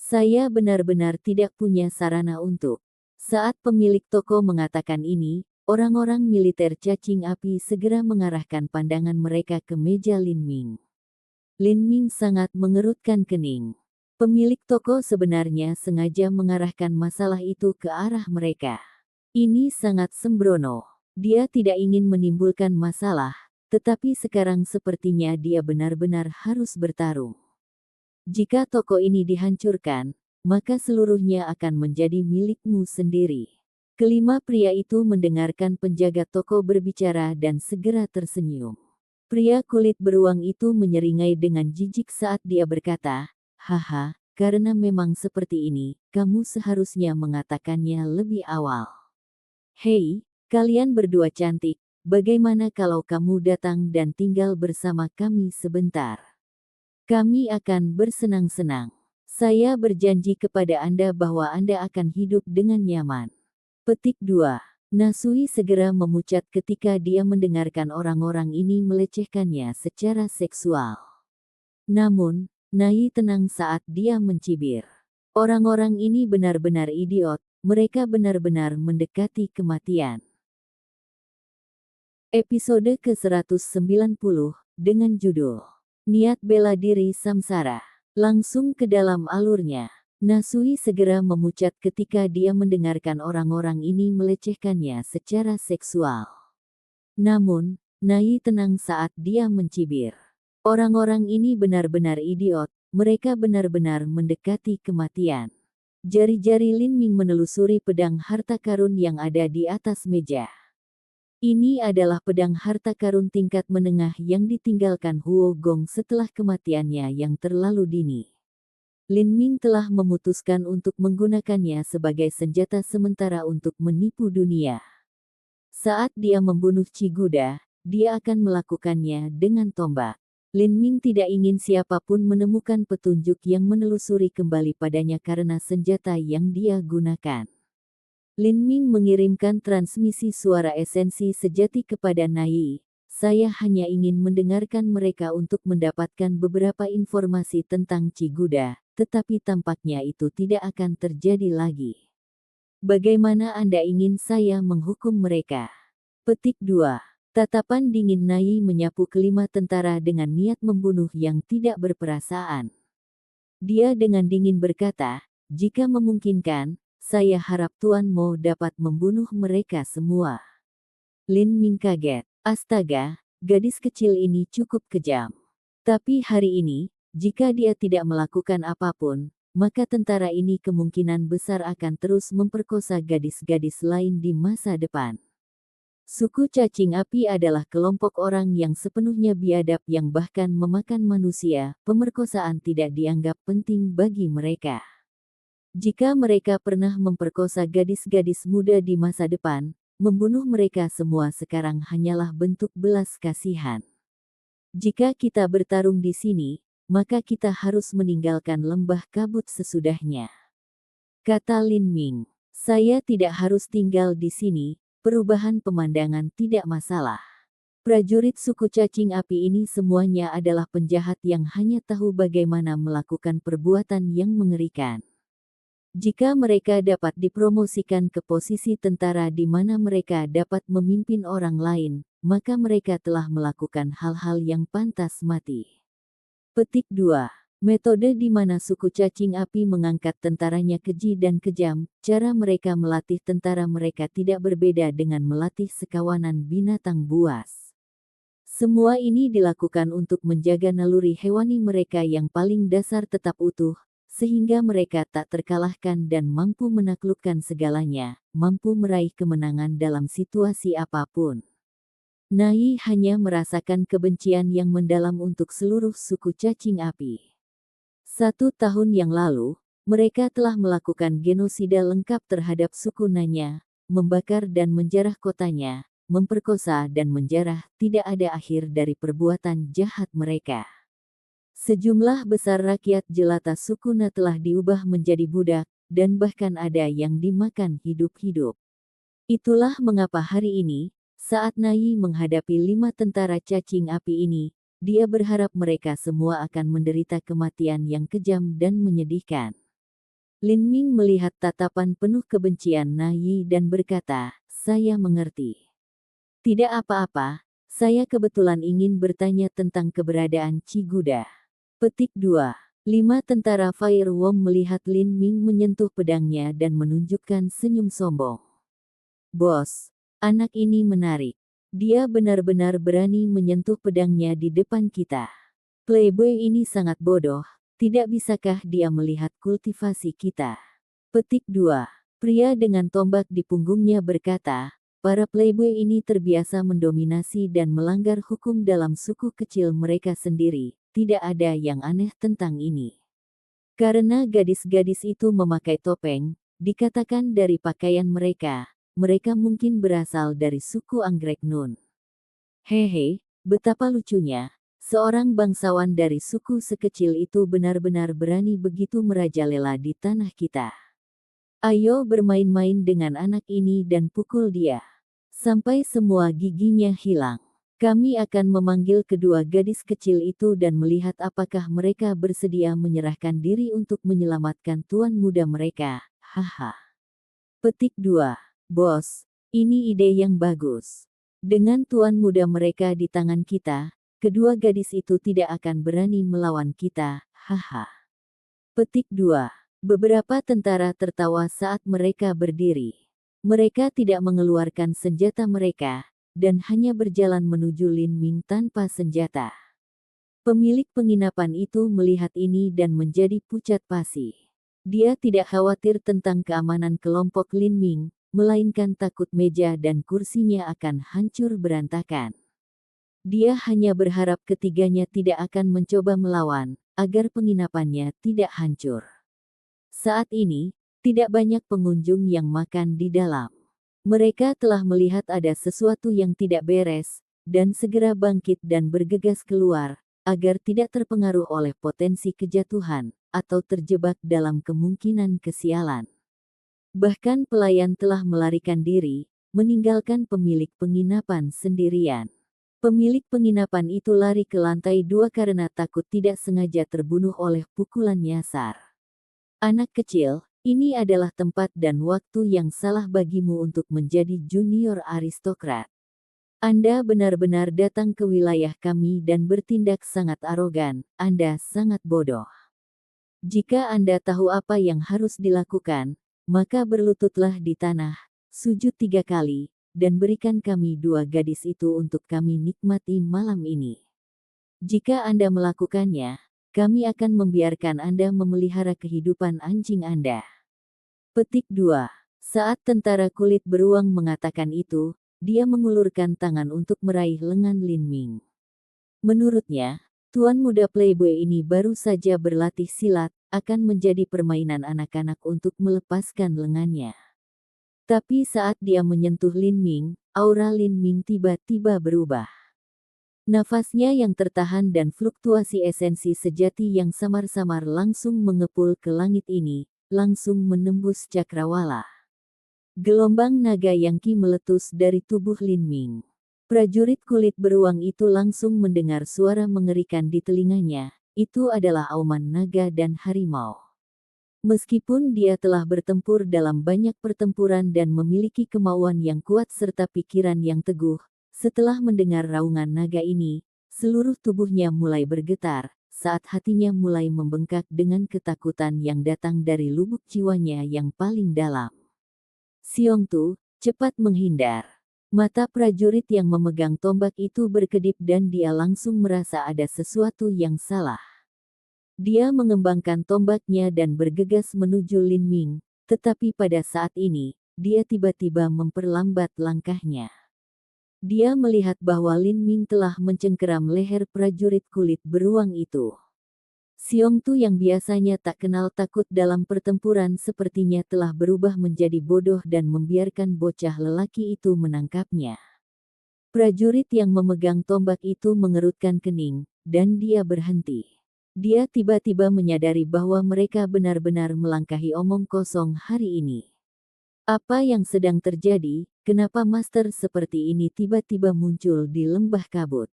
Saya benar-benar tidak punya sarana untuk." Saat pemilik toko mengatakan ini, orang-orang militer cacing api segera mengarahkan pandangan mereka ke meja Lin Ming. Lin Ming sangat mengerutkan kening. Pemilik toko sebenarnya sengaja mengarahkan masalah itu ke arah mereka. Ini sangat sembrono. Dia tidak ingin menimbulkan masalah, tetapi sekarang sepertinya dia benar-benar harus bertarung. Jika toko ini dihancurkan, maka seluruhnya akan menjadi milikmu sendiri. Kelima pria itu mendengarkan penjaga toko berbicara dan segera tersenyum. Pria kulit beruang itu menyeringai dengan jijik saat dia berkata, "Haha, karena memang seperti ini, kamu seharusnya mengatakannya lebih awal. Hei, kalian berdua cantik, bagaimana kalau kamu datang dan tinggal bersama kami sebentar? Kami akan bersenang-senang. Saya berjanji kepada Anda bahwa Anda akan hidup dengan nyaman." Petik 2. Nasui segera memucat ketika dia mendengarkan orang-orang ini melecehkannya secara seksual. Namun, Nai tenang saat dia mencibir. Orang-orang ini benar-benar idiot. Mereka benar-benar mendekati kematian. Episode ke-190, dengan judul Niat bela diri samsara. Langsung ke dalam alurnya. Nasui segera memucat ketika dia mendengarkan orang-orang ini melecehkannya secara seksual. Namun, Nai tenang saat dia mencibir. Orang-orang ini benar-benar idiot, mereka benar-benar mendekati kematian. Jari-jari Lin Ming menelusuri pedang harta karun yang ada di atas meja. Ini adalah pedang harta karun tingkat menengah yang ditinggalkan Huo Gong setelah kematiannya yang terlalu dini. Lin Ming telah memutuskan untuk menggunakannya sebagai senjata sementara untuk menipu dunia. Saat dia membunuh Chiguda, dia akan melakukannya dengan tombak. Lin Ming tidak ingin siapapun menemukan petunjuk yang menelusuri kembali padanya karena senjata yang dia gunakan. Lin Ming mengirimkan transmisi suara esensi sejati kepada Nai. Saya hanya ingin mendengarkan mereka untuk mendapatkan beberapa informasi tentang Chiguda, tetapi tampaknya itu tidak akan terjadi lagi. Bagaimana Anda ingin saya menghukum mereka? Petik 2. Tatapan dingin Nai menyapu kelima tentara dengan niat membunuh yang tidak berperasaan. Dia dengan dingin berkata, jika memungkinkan, saya harap Tuan Mo dapat membunuh mereka semua. Lin Ming kaget. Astaga, gadis kecil ini cukup kejam. Tapi hari ini, jika dia tidak melakukan apapun, maka tentara ini kemungkinan besar akan terus memperkosa gadis-gadis lain di masa depan. Suku cacing api adalah kelompok orang yang sepenuhnya biadab yang bahkan memakan manusia. Pemerkosaan tidak dianggap penting bagi mereka. Jika mereka pernah memperkosa gadis-gadis muda di masa depan, membunuh mereka semua sekarang hanyalah bentuk belas kasihan. Jika kita bertarung di sini, maka kita harus meninggalkan lembah kabut sesudahnya. Kata Lin Ming, saya tidak harus tinggal di sini. Perubahan pemandangan tidak masalah. Prajurit suku cacing api ini semuanya adalah penjahat yang hanya tahu bagaimana melakukan perbuatan yang mengerikan. Jika mereka dapat dipromosikan ke posisi tentara di mana mereka dapat memimpin orang lain, maka mereka telah melakukan hal-hal yang pantas mati. Petik 2. Metode di mana suku cacing api mengangkat tentaranya keji dan kejam, cara mereka melatih tentara mereka tidak berbeda dengan melatih sekawanan binatang buas. Semua ini dilakukan untuk menjaga naluri hewani mereka yang paling dasar tetap utuh, sehingga mereka tak terkalahkan dan mampu menaklukkan segalanya, mampu meraih kemenangan dalam situasi apapun. Nai hanya merasakan kebencian yang mendalam untuk seluruh suku cacing api. 1 tahun yang lalu, mereka telah melakukan genosida lengkap terhadap suku Nanya, membakar dan menjarah kotanya, memperkosa dan menjarah, tidak ada akhir dari perbuatan jahat mereka. Sejumlah besar rakyat jelata suku Na telah diubah menjadi budak, dan bahkan ada yang dimakan hidup-hidup. Itulah mengapa hari ini, saat Nai menghadapi 5 tentara cacing api ini, dia berharap mereka semua akan menderita kematian yang kejam dan menyedihkan. Lin Ming melihat tatapan penuh kebencian Nai dan berkata, saya mengerti. Tidak apa-apa, saya kebetulan ingin bertanya tentang keberadaan Chiguda. Petik 2. 5 tentara Fire Worm melihat Lin Ming menyentuh pedangnya dan menunjukkan senyum sombong. Bos, anak ini menarik. Dia benar-benar berani menyentuh pedangnya di depan kita. Playboy ini sangat bodoh, tidak bisakah dia melihat kultivasi kita? Petik 2. Pria dengan tombak di punggungnya berkata, para playboy ini terbiasa mendominasi dan melanggar hukum dalam suku kecil mereka sendiri, tidak ada yang aneh tentang ini. Karena gadis-gadis itu memakai topeng, dikatakan dari pakaian mereka, mereka mungkin berasal dari suku Anggrek Nun. Hehe, betapa lucunya, seorang bangsawan dari suku sekecil itu benar-benar berani begitu merajalela di tanah kita. Ayo bermain-main dengan anak ini dan pukul dia, sampai semua giginya hilang. Kami akan memanggil kedua gadis kecil itu dan melihat apakah mereka bersedia menyerahkan diri untuk menyelamatkan tuan muda mereka, haha. Petik 2. Bos, ini ide yang bagus. Dengan tuan muda mereka di tangan kita, kedua gadis itu tidak akan berani melawan kita, haha. Petik 2. Beberapa tentara tertawa saat mereka berdiri. Mereka tidak mengeluarkan senjata mereka, dan hanya berjalan menuju Lin Ming tanpa senjata. Pemilik penginapan itu melihat ini dan menjadi pucat pasi. Dia tidak khawatir tentang keamanan kelompok Lin Ming, melainkan takut meja dan kursinya akan hancur berantakan. Dia hanya berharap ketiganya tidak akan mencoba melawan, agar penginapannya tidak hancur. Saat ini, tidak banyak pengunjung yang makan di dalam. Mereka telah melihat ada sesuatu yang tidak beres, dan segera bangkit dan bergegas keluar, agar tidak terpengaruh oleh potensi kejatuhan, atau terjebak dalam kemungkinan kesialan. Bahkan pelayan telah melarikan diri, meninggalkan pemilik penginapan sendirian. Pemilik penginapan itu lari ke lantai 2 karena takut tidak sengaja terbunuh oleh pukulan nyasar. Anak kecil, ini adalah tempat dan waktu yang salah bagimu untuk menjadi junior aristokrat. Anda benar-benar datang ke wilayah kami dan bertindak sangat arogan, Anda sangat bodoh. Jika Anda tahu apa yang harus dilakukan, maka berlututlah di tanah, sujud 3 kali, dan berikan kami 2 gadis itu untuk kami nikmati malam ini. Jika Anda melakukannya, kami akan membiarkan Anda memelihara kehidupan anjing Anda. Petik 2. Saat tentara kulit beruang mengatakan itu, dia mengulurkan tangan untuk meraih lengan Lin Ming. Menurutnya, tuan muda playboy ini baru saja berlatih silat, akan menjadi permainan anak-anak untuk melepaskan lengannya. Tapi saat dia menyentuh Lin Ming, aura Lin Ming tiba-tiba berubah. Nafasnya yang tertahan dan fluktuasi esensi sejati yang samar-samar langsung mengepul ke langit ini, langsung menembus cakrawala. Gelombang naga Yangqi meletus dari tubuh Lin Ming. Prajurit kulit beruang itu langsung mendengar suara mengerikan di telinganya, itu adalah auman naga dan harimau. Meskipun dia telah bertempur dalam banyak pertempuran dan memiliki kemauan yang kuat serta pikiran yang teguh, setelah mendengar raungan naga ini, seluruh tubuhnya mulai bergetar, saat hatinya mulai membengkak dengan ketakutan yang datang dari lubuk jiwanya yang paling dalam. Xiongtu, cepat menghindar. Mata prajurit yang memegang tombak itu berkedip dan dia langsung merasa ada sesuatu yang salah. Dia mengembangkan tombaknya dan bergegas menuju Lin Ming, tetapi pada saat ini, dia tiba-tiba memperlambat langkahnya. Dia melihat bahwa Lin Ming telah mencengkeram leher prajurit kulit beruang itu. Xiongtu yang biasanya tak kenal takut dalam pertempuran sepertinya telah berubah menjadi bodoh dan membiarkan bocah lelaki itu menangkapnya. Prajurit yang memegang tombak itu mengerutkan kening, dan dia berhenti. Dia tiba-tiba menyadari bahwa mereka benar-benar melangkahi omong kosong hari ini. Apa yang sedang terjadi? Kenapa master seperti ini tiba-tiba muncul di lembah kabut?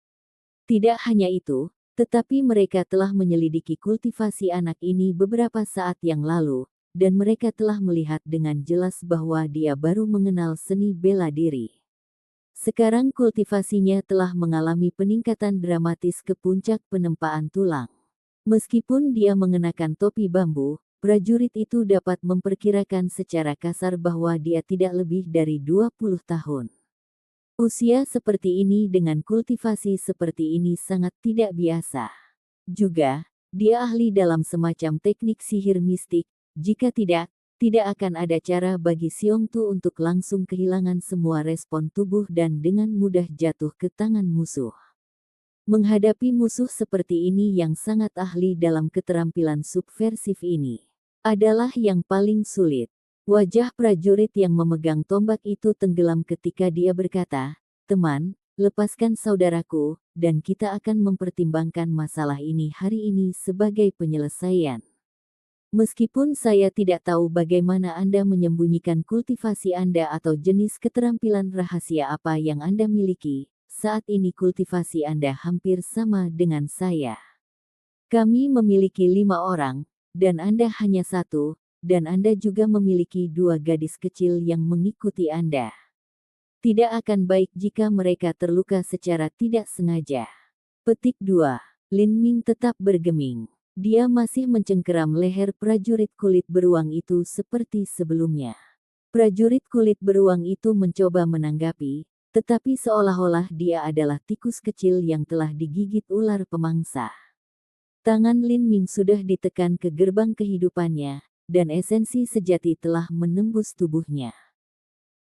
Tidak hanya itu, tetapi mereka telah menyelidiki kultivasi anak ini beberapa saat yang lalu, dan mereka telah melihat dengan jelas bahwa dia baru mengenal seni bela diri. Sekarang kultivasinya telah mengalami peningkatan dramatis ke puncak penempaan tulang. Meskipun dia mengenakan topi bambu, prajurit itu dapat memperkirakan secara kasar bahwa dia tidak lebih dari 20 tahun. Usia seperti ini dengan kultivasi seperti ini sangat tidak biasa. Juga, dia ahli dalam semacam teknik sihir mistik, jika tidak akan ada cara bagi Xiongtu untuk langsung kehilangan semua respon tubuh dan dengan mudah jatuh ke tangan musuh. Menghadapi musuh seperti ini yang sangat ahli dalam keterampilan subversif ini, adalah yang paling sulit. Wajah prajurit yang memegang tombak itu tenggelam ketika dia berkata, "Teman, lepaskan saudaraku, dan kita akan mempertimbangkan masalah ini hari ini sebagai penyelesaian. Meskipun saya tidak tahu bagaimana Anda menyembunyikan kultivasi Anda atau jenis keterampilan rahasia apa yang Anda miliki, saat ini kultivasi Anda hampir sama dengan saya. Kami memiliki 5 orang, dan Anda hanya 1, dan Anda juga memiliki 2 gadis kecil yang mengikuti Anda. Tidak akan baik jika mereka terluka secara tidak sengaja. Petik 2. Lin Ming tetap bergeming. Dia masih mencengkeram leher prajurit kulit beruang itu seperti sebelumnya. Prajurit kulit beruang itu mencoba menanggapi, tetapi seolah-olah dia adalah tikus kecil yang telah digigit ular pemangsa. Tangan Lin Ming sudah ditekan ke gerbang kehidupannya, dan esensi sejati telah menembus tubuhnya.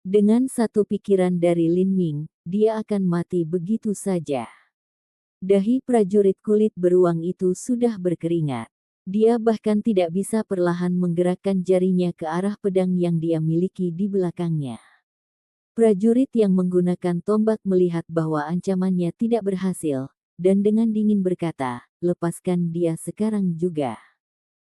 Dengan satu pikiran dari Lin Ming, dia akan mati begitu saja. Dahi prajurit kulit beruang itu sudah berkeringat. Dia bahkan tidak bisa perlahan menggerakkan jarinya ke arah pedang yang dia miliki di belakangnya. Prajurit yang menggunakan tombak melihat bahwa ancamannya tidak berhasil, dan dengan dingin berkata, "Lepaskan dia sekarang juga.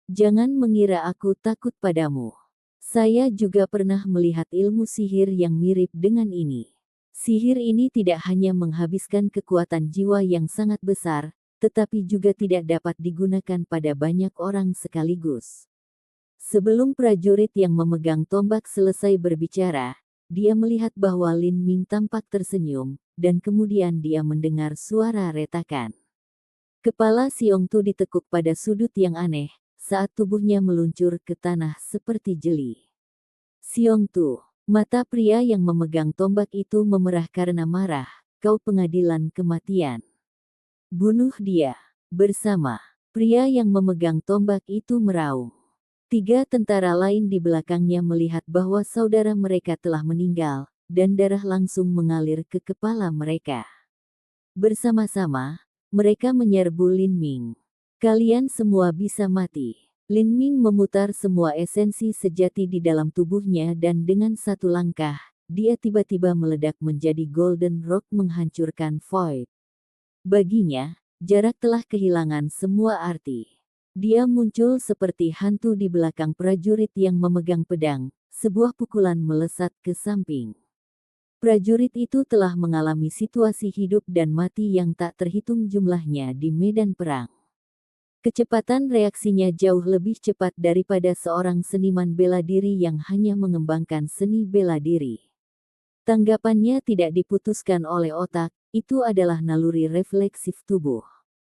Jangan mengira aku takut padamu. Saya juga pernah melihat ilmu sihir yang mirip dengan ini. Sihir ini tidak hanya menghabiskan kekuatan jiwa yang sangat besar, tetapi juga tidak dapat digunakan pada banyak orang sekaligus." Sebelum prajurit yang memegang tombak selesai berbicara, dia melihat bahwa Lin Ming tampak tersenyum, dan kemudian dia mendengar suara retakan. Kepala Siong Tu ditekuk pada sudut yang aneh, saat tubuhnya meluncur ke tanah seperti jeli. Siong Tu. Mata pria yang memegang tombak itu memerah karena marah. "Kau pengadilan kematian. Bunuh dia." Bersama pria yang memegang tombak itu meraung. 3 tentara lain di belakangnya melihat bahwa saudara mereka telah meninggal, dan darah langsung mengalir ke kepala mereka. Bersama-sama, mereka menyerbu Lin Ming. "Kalian semua bisa mati." Lin Ming memutar semua esensi sejati di dalam tubuhnya dan dengan satu langkah, dia tiba-tiba meledak menjadi Golden Rock menghancurkan Void. Baginya, jarak telah kehilangan semua arti. Dia muncul seperti hantu di belakang prajurit yang memegang pedang, sebuah pukulan melesat ke samping. Prajurit itu telah mengalami situasi hidup dan mati yang tak terhitung jumlahnya di medan perang. Kecepatan reaksinya jauh lebih cepat daripada seorang seniman bela diri yang hanya mengembangkan seni bela diri. Tanggapannya tidak diputuskan oleh otak, itu adalah naluri refleksif tubuh.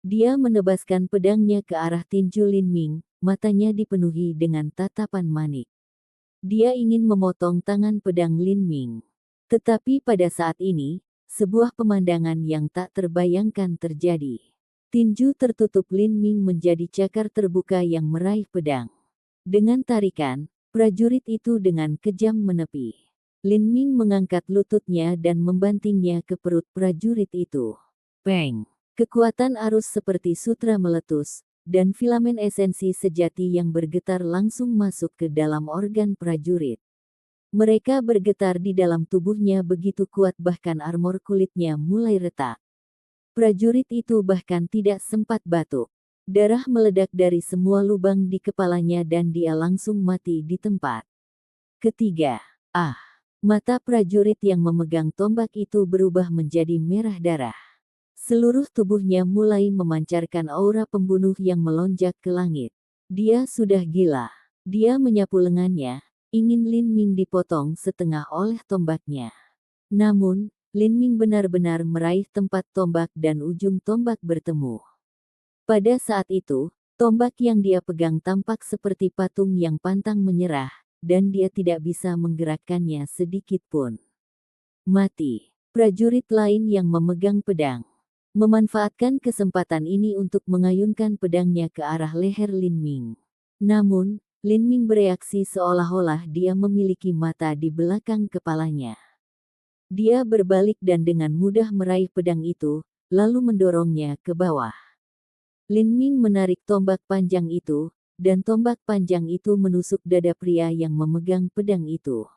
Dia menebaskan pedangnya ke arah tinju Lin Ming, matanya dipenuhi dengan tatapan manik. Dia ingin memotong tangan pedang Lin Ming. Tetapi pada saat ini, sebuah pemandangan yang tak terbayangkan terjadi. Tinju tertutup Lin Ming menjadi cakar terbuka yang meraih pedang. Dengan tarikan, prajurit itu dengan kejam menepi. Lin Ming mengangkat lututnya dan membantingnya ke perut prajurit itu. Peng! Kekuatan arus seperti sutra meletus, dan filamen esensi sejati yang bergetar langsung masuk ke dalam organ prajurit. Mereka bergetar di dalam tubuhnya begitu kuat bahkan armor kulitnya mulai retak. Prajurit itu bahkan tidak sempat batuk. Darah meledak dari semua lubang di kepalanya dan dia langsung mati di tempat. Ketiga. Mata prajurit yang memegang tombak itu berubah menjadi merah darah. Seluruh tubuhnya mulai memancarkan aura pembunuh yang melonjak ke langit. Dia sudah gila. Dia menyapu lengannya, ingin Lin Ming dipotong setengah oleh tombaknya. Namun, Lin Ming benar-benar meraih tempat tombak dan ujung tombak bertemu. Pada saat itu, tombak yang dia pegang tampak seperti patung yang pantang menyerah, dan dia tidak bisa menggerakkannya sedikit pun. Mati. Prajurit lain yang memegang pedang memanfaatkan kesempatan ini untuk mengayunkan pedangnya ke arah leher Lin Ming. Namun, Lin Ming bereaksi seolah-olah dia memiliki mata di belakang kepalanya. Dia berbalik dan dengan mudah meraih pedang itu, lalu mendorongnya ke bawah. Lin Ming menarik tombak panjang itu, dan tombak panjang itu menusuk dada pria yang memegang pedang itu.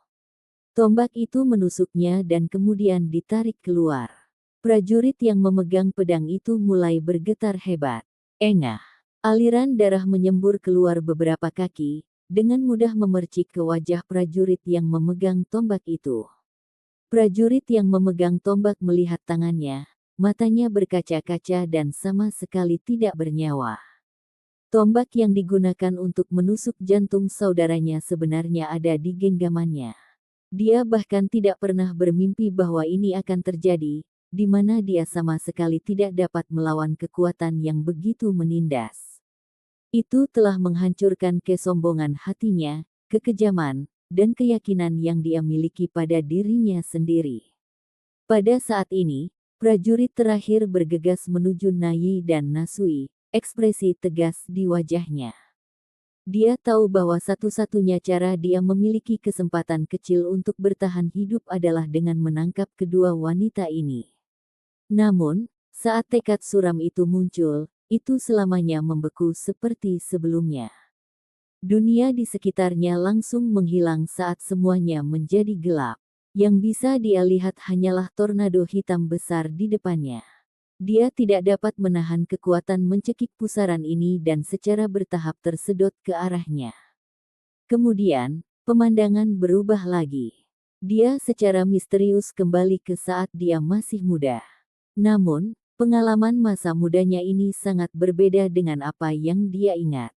Tombak itu menusuknya dan kemudian ditarik keluar. Prajurit yang memegang pedang itu mulai bergetar hebat. Engah! Aliran darah menyembur keluar beberapa kaki, dengan mudah memercik ke wajah prajurit yang memegang tombak itu. Prajurit yang memegang tombak melihat tangannya, matanya berkaca-kaca dan sama sekali tidak bernyawa. Tombak yang digunakan untuk menusuk jantung saudaranya sebenarnya ada di genggamannya. Dia bahkan tidak pernah bermimpi bahwa ini akan terjadi, di mana dia sama sekali tidak dapat melawan kekuatan yang begitu menindas. Itu telah menghancurkan kesombongan hatinya, kekejaman, dan keyakinan yang dia miliki pada dirinya sendiri. Pada saat ini, prajurit terakhir bergegas menuju Nayi dan Nasui, ekspresi tegas di wajahnya. Dia tahu bahwa satu-satunya cara dia memiliki kesempatan kecil untuk bertahan hidup adalah dengan menangkap kedua wanita ini. Namun, saat tekad suram itu muncul, itu selamanya membeku seperti sebelumnya. Dunia di sekitarnya langsung menghilang saat semuanya menjadi gelap. Yang bisa dia lihat hanyalah tornado hitam besar di depannya. Dia tidak dapat menahan kekuatan mencekik pusaran ini dan secara bertahap tersedot ke arahnya. Kemudian, pemandangan berubah lagi. Dia secara misterius kembali ke saat dia masih muda. Namun, pengalaman masa mudanya ini sangat berbeda dengan apa yang dia ingat.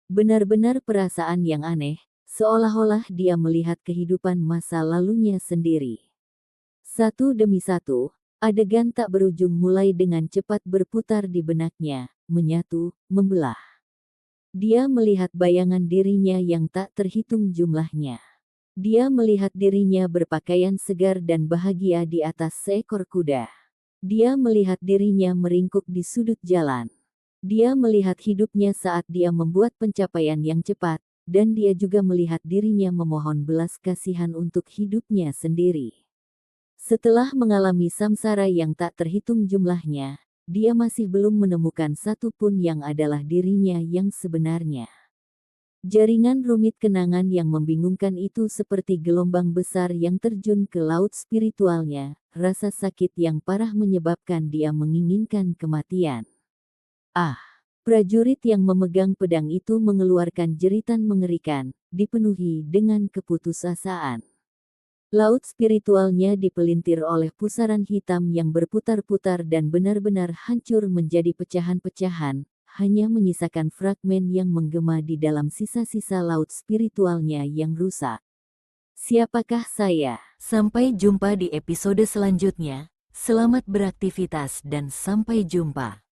Benar-benar perasaan yang aneh, seolah-olah dia melihat kehidupan masa lalunya sendiri. Satu demi satu, adegan tak berujung mulai dengan cepat berputar di benaknya, menyatu, membelah. Dia melihat bayangan dirinya yang tak terhitung jumlahnya. Dia melihat dirinya berpakaian segar dan bahagia di atas seekor kuda. Dia melihat dirinya meringkuk di sudut jalan. Dia melihat hidupnya saat dia membuat pencapaian yang cepat, dan dia juga melihat dirinya memohon belas kasihan untuk hidupnya sendiri. Setelah mengalami samsara yang tak terhitung jumlahnya, dia masih belum menemukan satu pun yang adalah dirinya yang sebenarnya. Jaringan rumit kenangan yang membingungkan itu seperti gelombang besar yang terjun ke laut spiritualnya, rasa sakit yang parah menyebabkan dia menginginkan kematian. Ah! Prajurit yang memegang pedang itu mengeluarkan jeritan mengerikan, dipenuhi dengan keputusasaan. Laut spiritualnya dipelintir oleh pusaran hitam yang berputar-putar dan benar-benar hancur menjadi pecahan-pecahan, hanya menyisakan fragmen yang menggema di dalam sisa-sisa laut spiritualnya yang rusak. Siapakah saya? Sampai jumpa di episode selanjutnya. Selamat beraktivitas dan sampai jumpa.